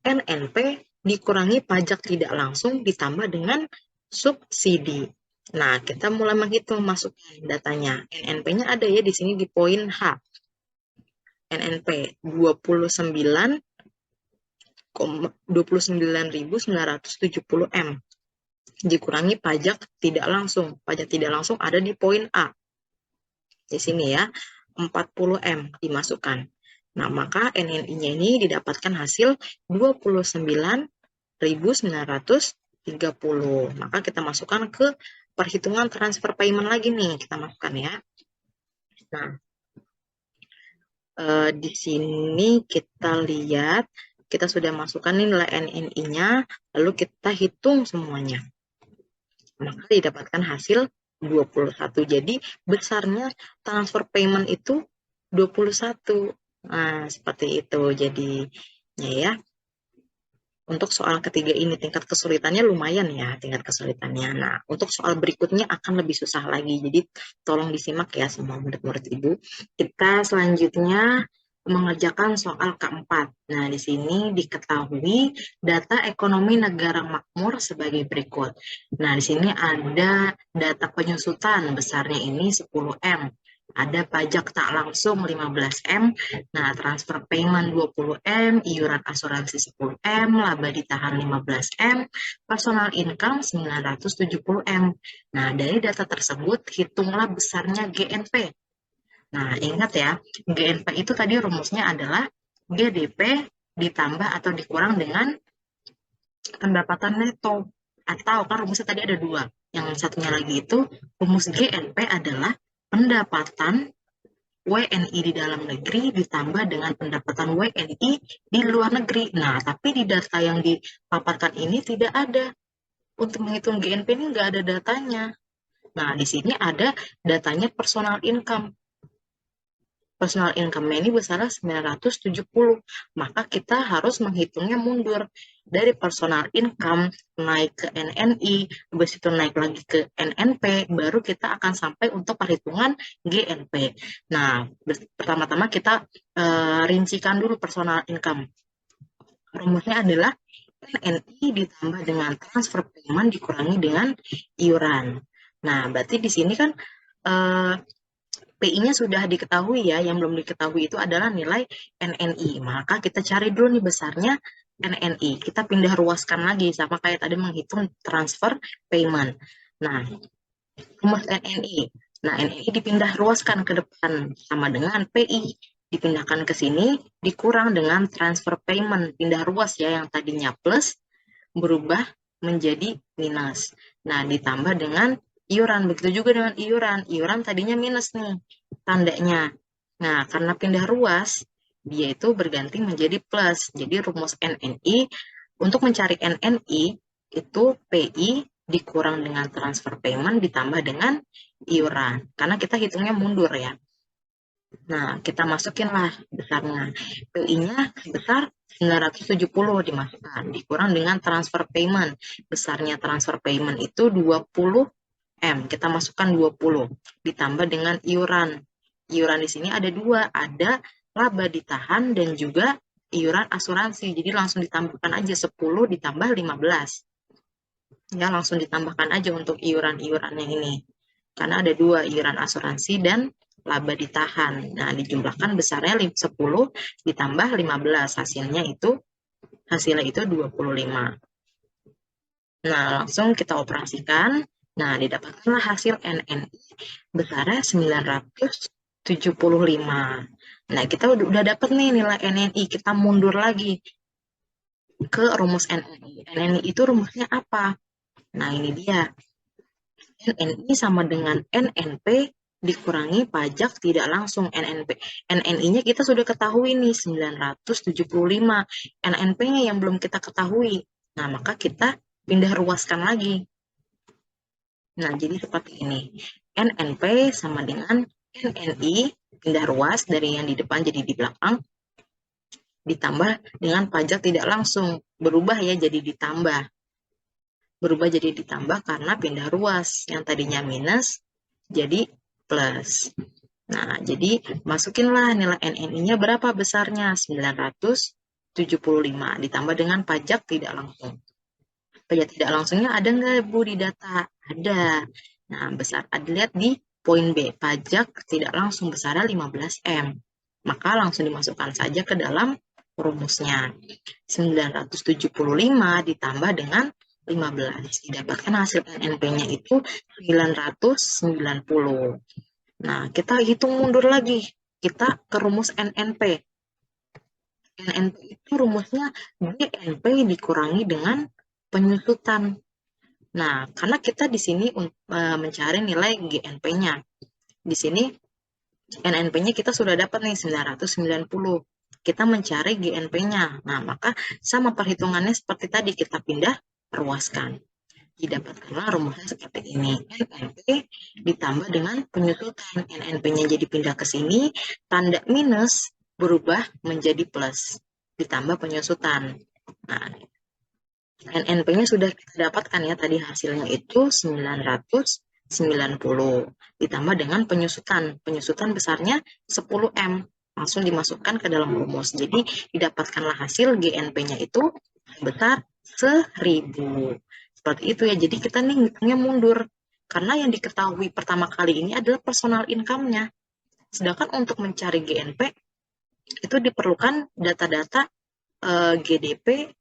NNP dikurangi pajak tidak langsung ditambah dengan subsidi. Nah, kita mulai menghitung, masukkan datanya. NNP-nya ada ya di sini di poin H. NNP 29.970 M dikurangi pajak tidak langsung. Pajak tidak langsung ada di poin A. Di sini ya, 40 M dimasukkan. Nah, maka NNI-nya ini didapatkan hasil 29.930. Maka kita masukkan ke perhitungan transfer payment lagi nih, kita masukkan ya. Nah, di sini kita lihat, kita sudah masukkan nilai NNI-nya, lalu kita hitung semuanya. Maka didapatkan hasil 21. Jadi besarnya transfer payment itu 21. Nah, seperti itu jadinya ya. Untuk soal ketiga ini tingkat kesulitannya lumayan ya, tingkat kesulitannya. Nah, untuk soal berikutnya akan lebih susah lagi. Jadi tolong disimak ya semua murid-murid Ibu. Kita selanjutnya mengerjakan soal keempat. Nah, di sini diketahui data ekonomi negara makmur sebagai berikut. Nah, di sini ada data penyusutan besarnya ini 10M. Ada pajak tak langsung 15M, nah transfer payment 20M, iuran asuransi 10M, laba ditahan 15M, personal income 970M. Nah, dari data tersebut hitunglah besarnya GNP. Nah, ingat ya, GNP itu tadi rumusnya adalah GDP ditambah atau dikurang dengan pendapatan neto. Atau kan rumusnya tadi ada dua. Yang satunya lagi itu rumus GNP adalah pendapatan WNI di dalam negeri ditambah dengan pendapatan WNI di luar negeri. Nah, tapi di data yang dipaparkan ini tidak ada. Untuk menghitung GNP ini nggak ada datanya. Nah, di sini ada datanya personal income. Personal income-nya ini besarnya 970. Maka kita harus menghitungnya mundur. Dari personal income naik ke NNI, habis itu naik lagi ke NNP, baru kita akan sampai untuk perhitungan GNP. Nah, pertama-tama kita rincikan dulu personal income. Rumusnya adalah NNI ditambah dengan transfer payment dikurangi dengan iuran. Nah, berarti di sini kan PI-nya sudah diketahui ya, yang belum diketahui itu adalah nilai NNI. Maka kita cari dulu nih besarnya NNI. Kita pindah ruaskan lagi, sama kayak tadi menghitung transfer payment. Nah, rumus NNI. Nah, NNI dipindah ruaskan ke depan, sama dengan PI. Dipindahkan ke sini, dikurang dengan transfer payment. Pindah ruas ya, yang tadinya plus, berubah menjadi minus. Nah, ditambah dengan iuran, begitu juga dengan iuran. Iuran tadinya minus nih, tandanya. Nah, karena pindah ruas, dia itu berganti menjadi plus. Jadi rumus NNI, untuk mencari NNI, itu PI dikurang dengan transfer payment ditambah dengan iuran. Karena kita hitungnya mundur ya. Nah, kita masukinlah besarnya. PI-nya besar 970 dimasukkan. Dikurang dengan transfer payment. Besarnya transfer payment itu 20M. Kita masukkan 20. Ditambah dengan iuran. Iuran di sini ada dua. Ada laba ditahan dan juga iuran asuransi. Jadi langsung ditambahkan aja 10 ditambah 15. Ya, langsung ditambahkan aja untuk iuran-iurannya ini. Karena ada dua, iuran asuransi dan laba ditahan. Nah, dijumlahkan besarnya 10 ditambah 15. Hasilnya itu 25. Nah, langsung kita operasikan. Nah, didapatkanlah hasil NNI besarnya 975. Nah, kita udah dapat nih nilai NNI. Kita mundur lagi ke rumus NNI. NNI itu rumusnya apa? Nah, ini dia. NNI sama dengan NNP dikurangi pajak tidak langsung. NNI-nya kita sudah ketahui nih 975. NNP-nya yang belum kita ketahui. Nah, maka kita pindah ruaskan lagi. Nah, jadi seperti ini. NNP sama dengan NNI, pindah ruas dari yang di depan jadi di belakang, ditambah dengan pajak tidak langsung. Berubah ya jadi ditambah. Berubah jadi ditambah karena pindah ruas. Yang tadinya minus jadi plus. Nah, jadi masukinlah nilai NNI-nya berapa besarnya? 975 ditambah dengan pajak tidak langsung. Pajak tidak langsungnya ada nggak Bu di data? Ada. Nah, besar ada lihat di poin B, pajak tidak langsung besarnya 15M. Maka langsung dimasukkan saja ke dalam rumusnya. 975 ditambah dengan 15. Didapatkan hasil NNP-nya itu 990. Nah, kita hitung mundur lagi. Kita ke rumus NNP. NNP itu rumusnya GNP dikurangi dengan penyusutan. Nah, karena kita di sini mencari nilai GNP-nya. Di sini NNP-nya kita sudah dapat nih 990. Kita mencari GNP-nya. Nah, maka sama perhitungannya seperti tadi kita pindah ruaskan. Didapatkanlah rumusnya seperti ini. NNP ditambah dengan penyusutan. NNP-nya jadi pindah ke sini, tanda minus berubah menjadi plus. Ditambah penyusutan. Nah, NNP-nya sudah kita dapatkan ya, tadi hasilnya itu 990. Ditambah dengan penyusutan. Penyusutan besarnya 10M. Langsung dimasukkan ke dalam rumus. Jadi didapatkanlah hasil GNP-nya itu besar 1000. Seperti itu ya. Jadi kita nih ngitungnya mundur. Karena yang diketahui pertama kali ini adalah personal income-nya. Sedangkan untuk mencari GNP, itu diperlukan data-data GDP,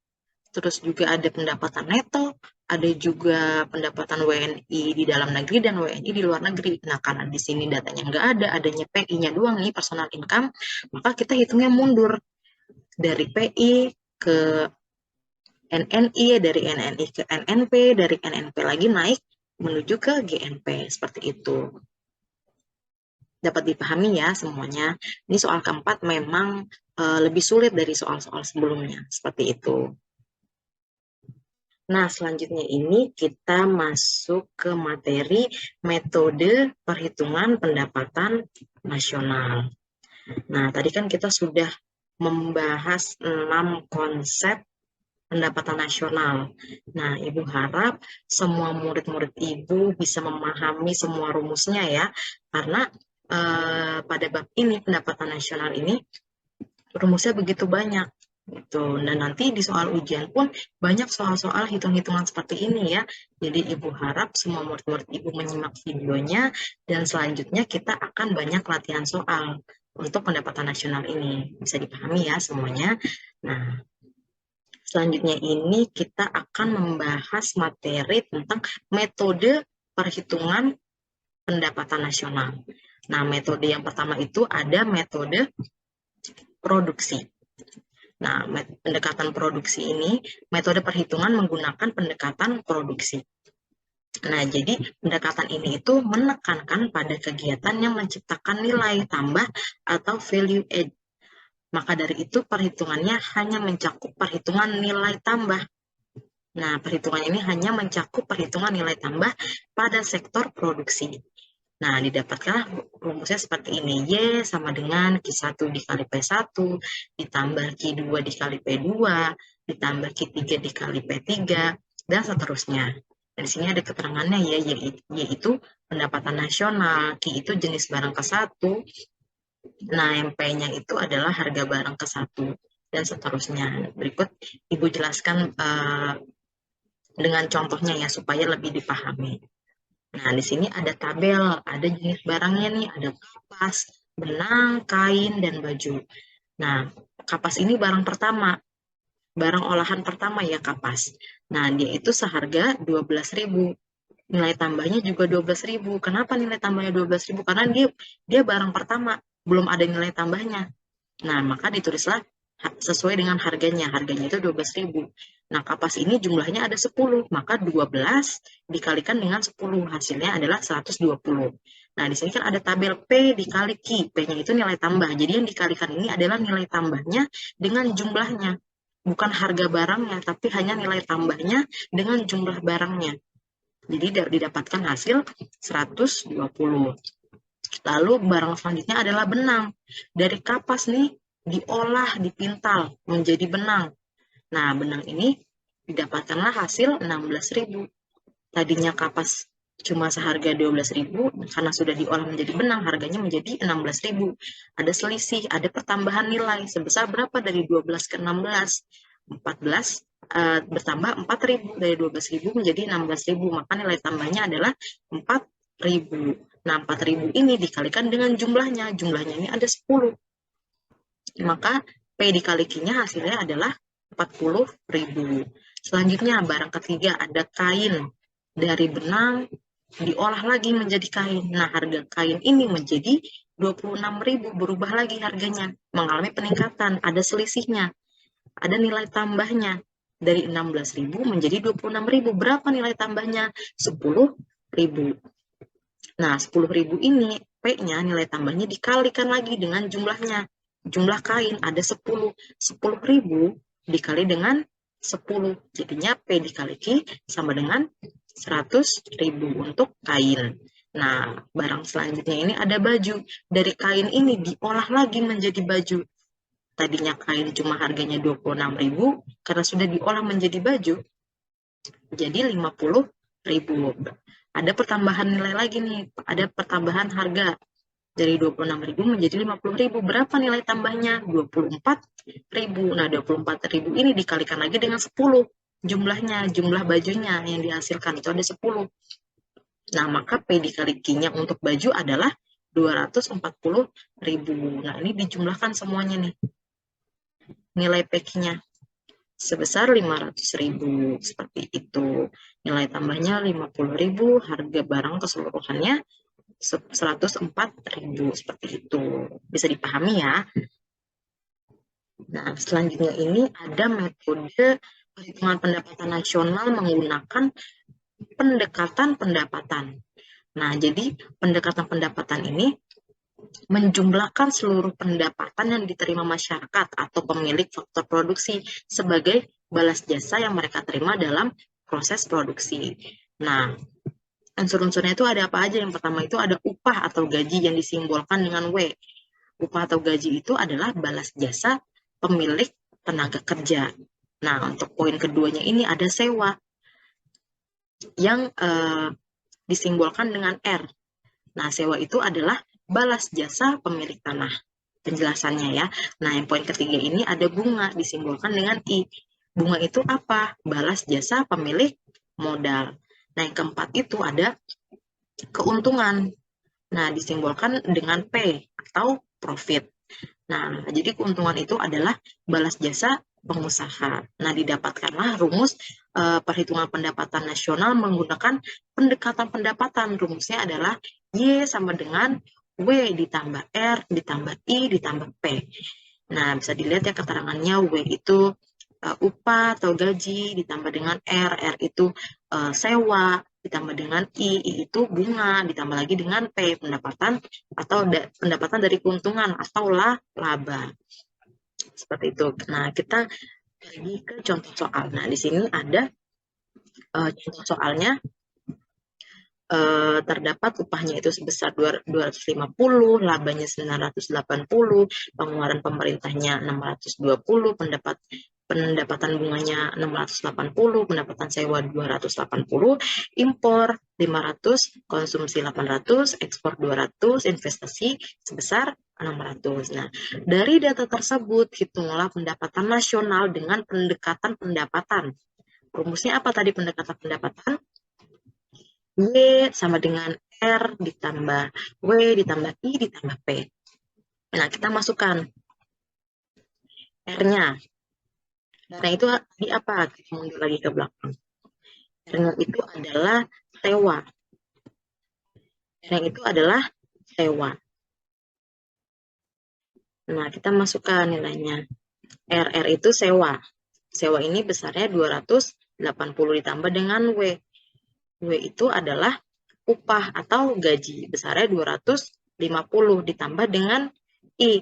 terus juga ada pendapatan neto, ada juga pendapatan WNI di dalam negeri dan WNI di luar negeri. Nah, karena di sini datanya nggak ada, adanya PI-nya doang nih, personal income, maka kita hitungnya mundur. Dari PI ke NNI, dari NNI ke NNP, dari NNP lagi naik menuju ke GNP, seperti itu. Dapat dipahami ya semuanya. Ini soal keempat memang lebih sulit dari soal-soal sebelumnya, seperti itu. Nah, selanjutnya ini kita masuk ke materi metode perhitungan pendapatan nasional. Nah, tadi kan kita sudah membahas 6 konsep pendapatan nasional. Nah, Ibu harap semua murid-murid Ibu bisa memahami semua rumusnya ya, karena pada bab ini pendapatan nasional ini rumusnya begitu banyak gitu. Dan nanti di soal ujian pun banyak soal-soal hitung-hitungan seperti ini ya. Jadi Ibu harap semua murid-murid Ibu menyimak videonya dan selanjutnya kita akan banyak latihan soal untuk pendapatan nasional ini. Bisa dipahami ya semuanya. Nah, selanjutnya ini kita akan membahas materi tentang metode perhitungan pendapatan nasional. Nah, metode yang pertama itu ada metode produksi. Nah, pendekatan produksi ini, metode perhitungan menggunakan pendekatan produksi. Nah, jadi pendekatan ini itu menekankan pada kegiatan yang menciptakan nilai tambah atau value add. Maka dari itu perhitungannya hanya mencakup perhitungan nilai tambah. Nah, perhitungan ini hanya mencakup perhitungan nilai tambah pada sektor produksi. Nah, didapatkan rumusnya seperti ini. Y sama dengan Q1 dikali P1, ditambah Q2 dikali P2, ditambah Q3 dikali P3, dan seterusnya. Dan di sini ada keterangannya ya, yaitu pendapatan nasional, Q itu jenis barang ke-1, nah yang P-nya itu adalah harga barang ke-1, dan seterusnya. Berikut Ibu jelaskan dengan contohnya ya, supaya lebih dipahami. Nah, di sini ada tabel, ada jenis barangnya nih, ada kapas, benang, kain, dan baju. Nah, kapas ini barang pertama, barang olahan pertama ya kapas. Nah, dia itu seharga 12.000. Nilai tambahnya juga 12.000. Kenapa nilai tambahnya 12.000? Karena dia barang pertama, belum ada nilai tambahnya. Nah, maka ditulislah sesuai dengan harganya. Harganya itu 12.000. Nah, kapas ini jumlahnya ada 10, maka 12 dikalikan dengan 10, hasilnya adalah 120. Nah, di sini kan ada tabel P dikali Q. P-nya itu nilai tambah. Jadi yang dikalikan ini adalah nilai tambahnya dengan jumlahnya. Bukan harga barangnya, tapi hanya nilai tambahnya dengan jumlah barangnya. Jadi didapatkan hasil 120. Lalu barang selanjutnya adalah benang. Dari kapas nih, diolah, dipintal menjadi benang. Nah, benang ini didapatkanlah hasil 16.000. Tadinya kapas cuma seharga 12.000, karena sudah diolah menjadi benang harganya menjadi 16.000. Ada selisih, ada pertambahan nilai sebesar berapa dari 12 ke 16? 14, bertambah 4.000 dari 12.000 menjadi 16.000, maka nilai tambahnya adalah 4.000. Nah, 4.000 ini dikalikan dengan jumlahnya ini ada 10. Maka P dikali Q-nya hasilnya adalah 40.000. Selanjutnya, barang ketiga ada kain. Dari benang diolah lagi menjadi kain. Nah, harga kain ini menjadi 26.000, berubah lagi harganya, mengalami peningkatan, ada selisihnya, ada nilai tambahnya. Dari 16.000 menjadi 26.000. Berapa nilai tambahnya? 10.000. Nah, 10.000 ini P-nya nilai tambahnya dikalikan lagi dengan jumlahnya. Jumlah kain ada 10. 10.000 dikali dengan 10. Jadinya P dikali Q sama dengan 100.000 untuk kain. Nah, barang selanjutnya ini ada baju. Dari kain ini diolah lagi menjadi baju. Tadinya kain cuma harganya 26.000, karena sudah diolah menjadi baju, jadi 50.000. Ada pertambahan nilai lagi nih, ada pertambahan harga. Dari 26.000 menjadi 50.000. Berapa nilai tambahnya? 24.000. Nah, 24.000 ini dikalikan lagi dengan 10. Jumlahnya, jumlah bajunya yang dihasilkan itu ada 10. Nah, maka P dikali Q-nya untuk baju adalah 240.000. Nah, ini dijumlahkan semuanya nih. Nilai P-nya sebesar 500.000, seperti itu. Nilai tambahnya 50.000, harga barang keseluruhannya 104.000, seperti itu. Bisa dipahami ya? Nah, selanjutnya ini ada metode perhitungan pendapatan nasional menggunakan pendekatan pendapatan. Nah, jadi pendekatan pendapatan ini menjumlahkan seluruh pendapatan yang diterima masyarakat atau pemilik faktor produksi sebagai balas jasa yang mereka terima dalam proses produksi. Nah, unsur-unsurnya itu ada apa aja? Yang pertama itu ada upah atau gaji yang disimbolkan dengan W. Upah atau gaji itu adalah balas jasa pemilik tenaga kerja. Nah, untuk poin keduanya ini ada sewa yang disimbolkan dengan R. Nah, sewa itu adalah balas jasa pemilik tanah. Penjelasannya ya. Nah, yang poin ketiga ini ada bunga disimbolkan dengan I. Bunga itu apa? Balas jasa pemilik modal. Nah, yang keempat itu ada keuntungan. Nah, disimbolkan dengan P atau profit. Nah, jadi keuntungan itu adalah balas jasa pengusaha. Nah, didapatkanlah rumus perhitungan pendapatan nasional menggunakan pendekatan pendapatan. Rumusnya adalah Y sama dengan W ditambah R ditambah I ditambah P. Nah, bisa dilihat ya keterangannya. W itu upah atau gaji, ditambah dengan R itu sewa, ditambah dengan I itu bunga, ditambah lagi dengan P, pendapatan atau pendapatan dari keuntungan atau laba. Seperti itu. Nah, kita pergi ke contoh soal. Nah, di sini ada contoh soalnya. Terdapat upahnya itu sebesar 250, labanya 980, pengeluaran pemerintahnya 620, pendapatan bunganya 680, pendapatan sewa 280, impor 500, konsumsi 800, ekspor 200, investasi sebesar 600. Nah, dari data tersebut hitunglah pendapatan nasional dengan pendekatan pendapatan. Rumusnya apa tadi pendekatan pendapatan? Y sama dengan R ditambah W ditambah I ditambah P. Nah, kita masukkan R-nya. Nah, itu tadi apa? Kita mundur lagi ke belakang. R-nya itu adalah sewa. R-nya itu adalah sewa. Nah, kita masukkan nilainya. RR itu sewa. Sewa ini besarnya 280 ditambah dengan W. W itu adalah upah atau gaji, besarnya 250 ditambah dengan I.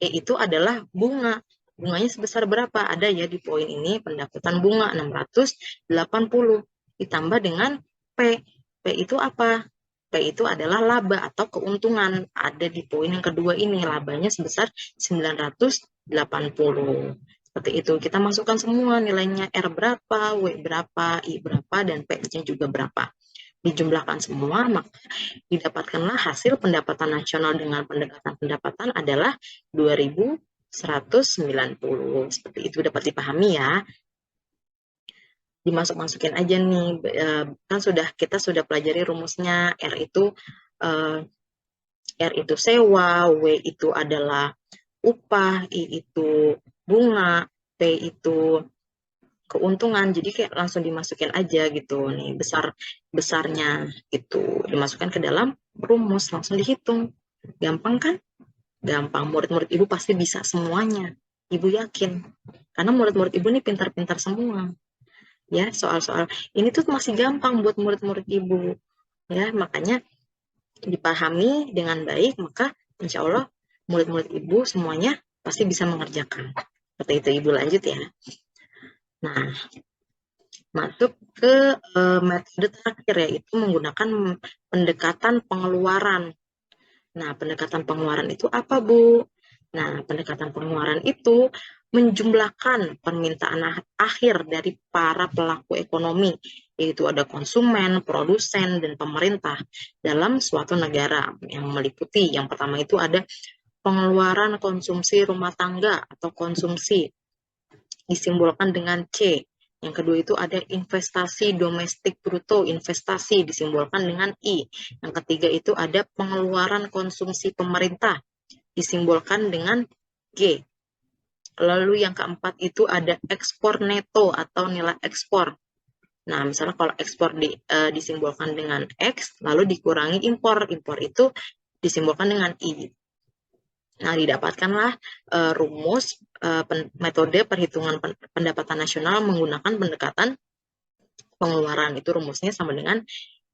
I itu adalah bunga. Bunganya sebesar berapa? Ada ya di poin ini, pendapatan bunga 680 ditambah dengan P. P itu apa? P itu adalah laba atau keuntungan. Ada di poin yang kedua ini, labanya sebesar 980. Seperti itu, kita masukkan semua nilainya, R berapa, W berapa, I berapa, dan P-nya juga berapa. dijumlahkan semua, maka didapatkanlah hasil pendapatan nasional dengan pendekatan pendapatan adalah 2.190. Seperti itu, dapat dipahami ya. Dimasuk-masukin aja nih, kan kita sudah pelajari rumusnya. R itu sewa, W itu adalah upah, I itu bunga, P itu keuntungan. Jadi kayak langsung dimasukin aja gitu nih, besarnya gitu dimasukkan ke dalam rumus, langsung dihitung. Gampang kan? Gampang. Murid-murid ibu pasti bisa semuanya, ibu yakin, karena murid-murid ibu nih pintar-pintar semua ya. Soal-soal ini tuh masih gampang buat murid-murid ibu ya, makanya dipahami dengan baik, maka insya Allah murid-murid ibu semuanya pasti bisa mengerjakan. Seperti itu, ibu lanjut ya. Nah, masuk ke metode terakhir, yaitu menggunakan pendekatan pengeluaran. Nah, pendekatan pengeluaran itu apa, Bu? Nah, pendekatan pengeluaran itu menjumlahkan permintaan akhir dari para pelaku ekonomi, yaitu ada konsumen, produsen, dan pemerintah dalam suatu negara, yang meliputi yang pertama itu ada pengeluaran konsumsi rumah tangga atau konsumsi, disimbolkan dengan C. Yang kedua itu ada investasi domestik bruto, investasi, disimbolkan dengan I. Yang ketiga itu ada pengeluaran konsumsi pemerintah, disimbolkan dengan G. Lalu yang keempat itu ada ekspor neto atau nilai ekspor. Nah, misalnya kalau ekspor disimbolkan dengan X, lalu dikurangi impor. Impor itu disimbolkan dengan I. Nah, didapatkanlah rumus metode perhitungan pendapatan nasional menggunakan pendekatan pengeluaran. Itu rumusnya sama dengan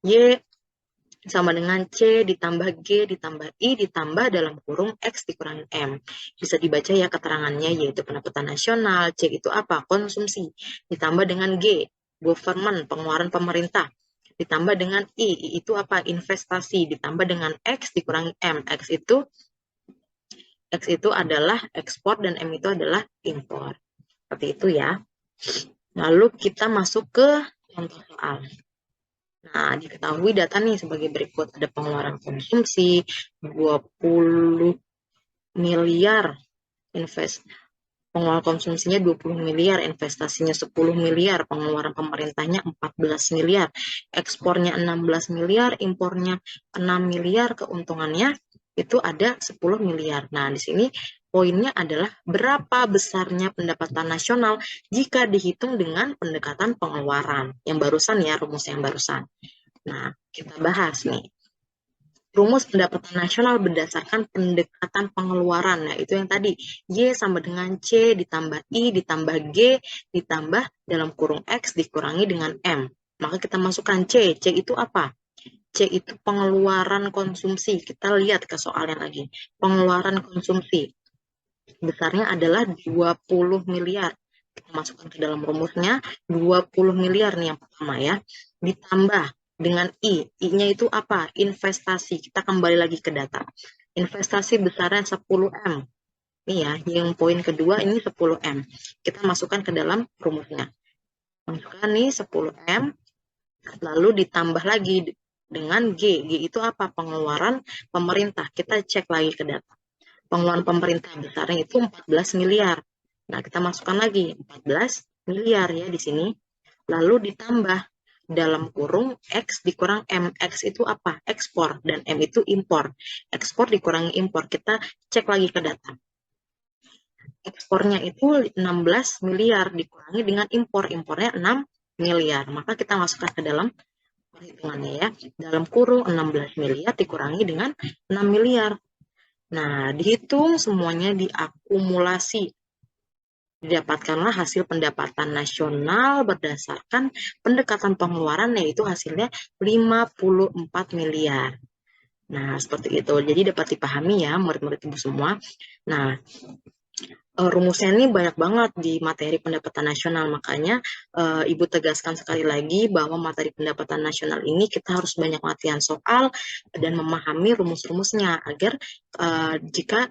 Y sama dengan C ditambah G ditambah I ditambah dalam kurung X dikurangi M. Bisa dibaca ya keterangannya, yaitu pendapatan nasional. C itu apa? Konsumsi. Ditambah dengan G, government, pengeluaran pemerintah. Ditambah dengan I itu apa? Investasi. Ditambah dengan X dikurangi M. X itu adalah ekspor dan M itu adalah impor. Seperti itu ya. Lalu kita masuk ke contoh soal. Nah, diketahui data nih sebagai berikut. Ada pengeluaran konsumsi 20 miliar, pengeluaran konsumsinya 20 miliar, investasinya 10 miliar, pengeluaran pemerintahnya 14 miliar, ekspornya 16 miliar, impornya 6 miliar, keuntungannya itu ada 10 miliar. Nah, di sini poinnya adalah berapa besarnya pendapatan nasional jika dihitung dengan pendekatan pengeluaran. Yang barusan ya, rumus yang barusan. Nah, kita bahas nih. Rumus pendapatan nasional berdasarkan pendekatan pengeluaran. Nah, itu yang tadi. Y sama dengan C ditambah I ditambah G ditambah dalam kurung X dikurangi dengan M. Maka kita masukkan C. C itu apa? C itu pengeluaran konsumsi. Kita lihat ke soalnya lagi. Pengeluaran konsumsi besarnya adalah 20 miliar. Kita masukkan ke dalam rumusnya 20 miliar nih yang pertama ya. Ditambah dengan I. I-nya itu apa? Investasi. Kita kembali lagi ke data. Investasi besarnya 10M. Ini ya, yang poin kedua ini 10M. Kita masukkan ke dalam rumusnya. Masukkan nih 10M. Lalu ditambah lagi dengan G. G itu apa? Pengeluaran pemerintah. Kita cek lagi ke data. Pengeluaran pemerintah besarnya itu 14 miliar. Nah, kita masukkan lagi 14 miliar ya di sini. Lalu ditambah dalam kurung X dikurang M. X itu apa? Ekspor. Dan M itu impor. Ekspor dikurangi impor. Kita cek lagi ke data. Ekspornya itu 16 miliar dikurangi dengan impor. Impornya 6 miliar. Maka kita masukkan ke dalam perhitungannya ya. Dalam kurung 16 miliar dikurangi dengan 6 miliar. Nah, dihitung semuanya, diakumulasi. Didapatkanlah hasil pendapatan nasional berdasarkan pendekatan pengeluaran, yaitu hasilnya 54 miliar. Nah, seperti itu. Jadi dapat dipahami ya murid-murid ibu semua. Nah, rumusnya ini banyak banget di materi pendapatan nasional, makanya Ibu tegaskan sekali lagi bahwa materi pendapatan nasional ini kita harus banyak latihan soal dan memahami rumus-rumusnya agar jika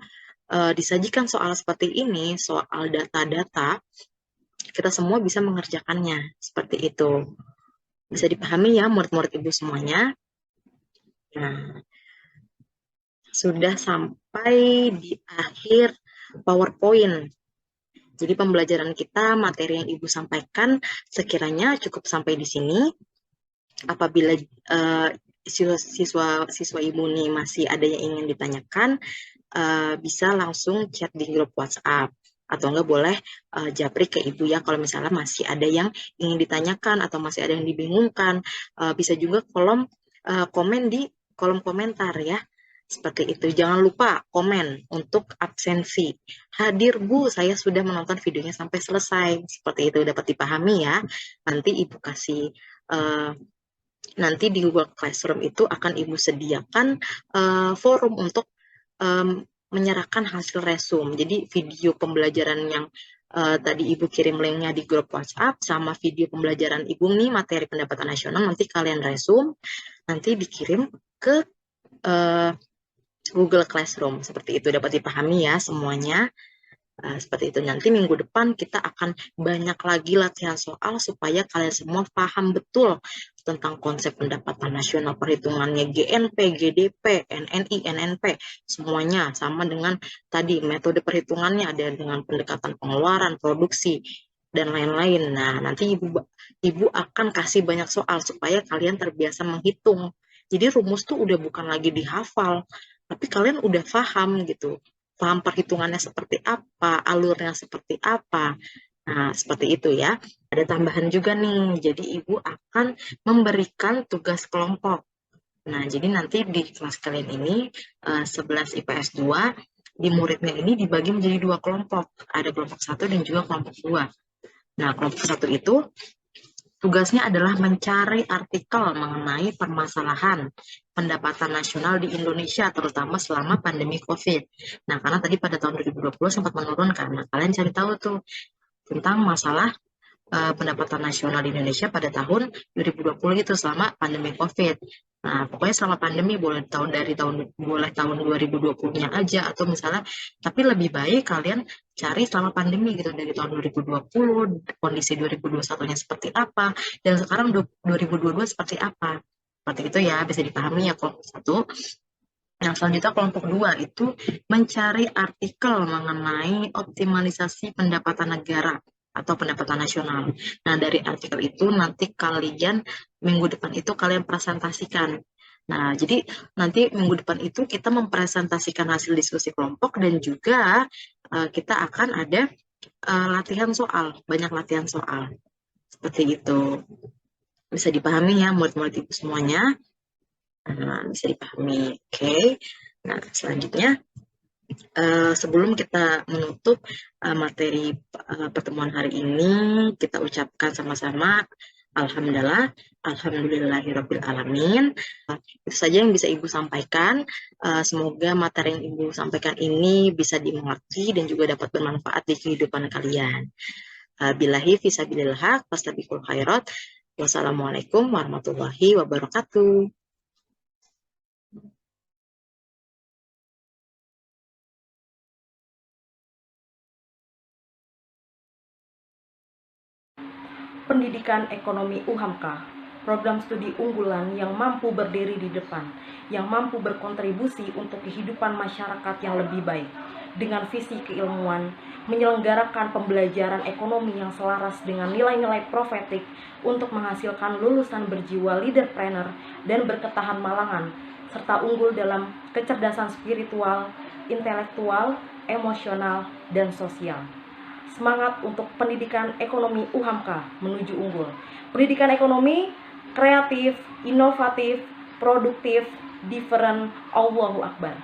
disajikan soal seperti ini, soal data-data, kita semua bisa mengerjakannya seperti itu. Bisa dipahami ya murid-murid Ibu semuanya. Nah, sudah sampai di akhir PowerPoint. Jadi pembelajaran kita, materi yang Ibu sampaikan sekiranya cukup sampai di sini. Apabila siswa Ibu nih masih ada yang ingin ditanyakan, bisa langsung chat di grup WhatsApp. Atau enggak boleh japri ke Ibu ya kalau misalnya masih ada yang ingin ditanyakan atau masih ada yang dibingungkan. Bisa juga komen di kolom komentar ya. Seperti itu. Jangan lupa komen untuk absensi. Hadir Bu, saya sudah menonton videonya sampai selesai. Seperti itu dapat dipahami ya. Nanti Ibu kasih nanti di Google Classroom itu akan Ibu sediakan forum untuk menyerahkan hasil resume. Jadi video pembelajaran yang tadi Ibu kirim linknya di grup WhatsApp sama video pembelajaran Ibu nih materi pendapatan nasional nanti kalian resume, nanti dikirim ke Google Classroom. Seperti itu dapat dipahami ya semuanya. Seperti itu. Nanti minggu depan kita akan banyak lagi latihan soal supaya kalian semua paham betul tentang konsep pendapatan nasional, perhitungannya GNP, GDP, NNI, NNP, semuanya sama dengan tadi metode perhitungannya, ada dengan pendekatan pengeluaran, produksi, dan lain-lain. Nah, nanti Ibu akan kasih banyak soal supaya kalian terbiasa menghitung. Jadi rumus tuh udah bukan lagi dihafal, tapi kalian udah paham gitu. Paham perhitungannya seperti apa, alurnya seperti apa. Nah, seperti itu ya. Ada tambahan juga nih, jadi Ibu akan memberikan tugas kelompok. Nah, jadi nanti di kelas kalian ini, 11 IPS 2, di muridnya ini dibagi menjadi 2 kelompok. Ada kelompok 1 dan juga kelompok 2. Nah, kelompok 1 itu tugasnya adalah mencari artikel mengenai permasalahan pendapatan nasional di Indonesia, terutama selama pandemi COVID. Nah, karena tadi pada tahun 2020 sempat menurun, karena kalian cari tahu tuh tentang masalah pendapatan nasional di Indonesia pada tahun 2020 itu selama pandemi COVID. Nah, pokoknya selama pandemi boleh tahun 2020-nya aja atau misalnya, tapi lebih baik kalian cari selama pandemi gitu dari tahun 2020, kondisi 2021-nya seperti apa, dan sekarang 2022 seperti apa. Seperti itu ya, bisa dipahami ya kelompok 1. Yang selanjutnya kelompok 2 itu mencari artikel mengenai optimalisasi pendapatan negara atau pendapatan nasional. Nah, dari artikel itu nanti kalian minggu depan itu kalian presentasikan. Nah, jadi nanti minggu depan itu kita mempresentasikan hasil diskusi kelompok dan juga kita akan ada latihan soal, banyak latihan soal. Seperti itu. Bisa dipahami ya murid-murid Ibu semuanya. Bisa dipahami. Oke. Nah, selanjutnya sebelum kita menutup materi pertemuan hari ini, kita ucapkan sama-sama Alhamdulillah, Alhamdulillahirabbil alamin. Itu saja yang bisa Ibu sampaikan. Semoga materi yang Ibu sampaikan ini bisa dimengerti dan juga dapat bermanfaat di kehidupan kalian. Billahi fisabilillah, fastabiqul khairat. Wassalamualaikum warahmatullahi wabarakatuh. Pendidikan Ekonomi UHAMKA, program studi unggulan yang mampu berdiri di depan, yang mampu berkontribusi untuk kehidupan masyarakat yang lebih baik, dengan visi keilmuan, menyelenggarakan pembelajaran ekonomi yang selaras dengan nilai-nilai profetik untuk menghasilkan lulusan berjiwa leaderpreneur dan berketahan malangan, serta unggul dalam kecerdasan spiritual, intelektual, emosional, dan sosial. Semangat untuk pendidikan ekonomi UHAMKA menuju unggul. Pendidikan ekonomi kreatif, inovatif, produktif, different, Allahu Akbar.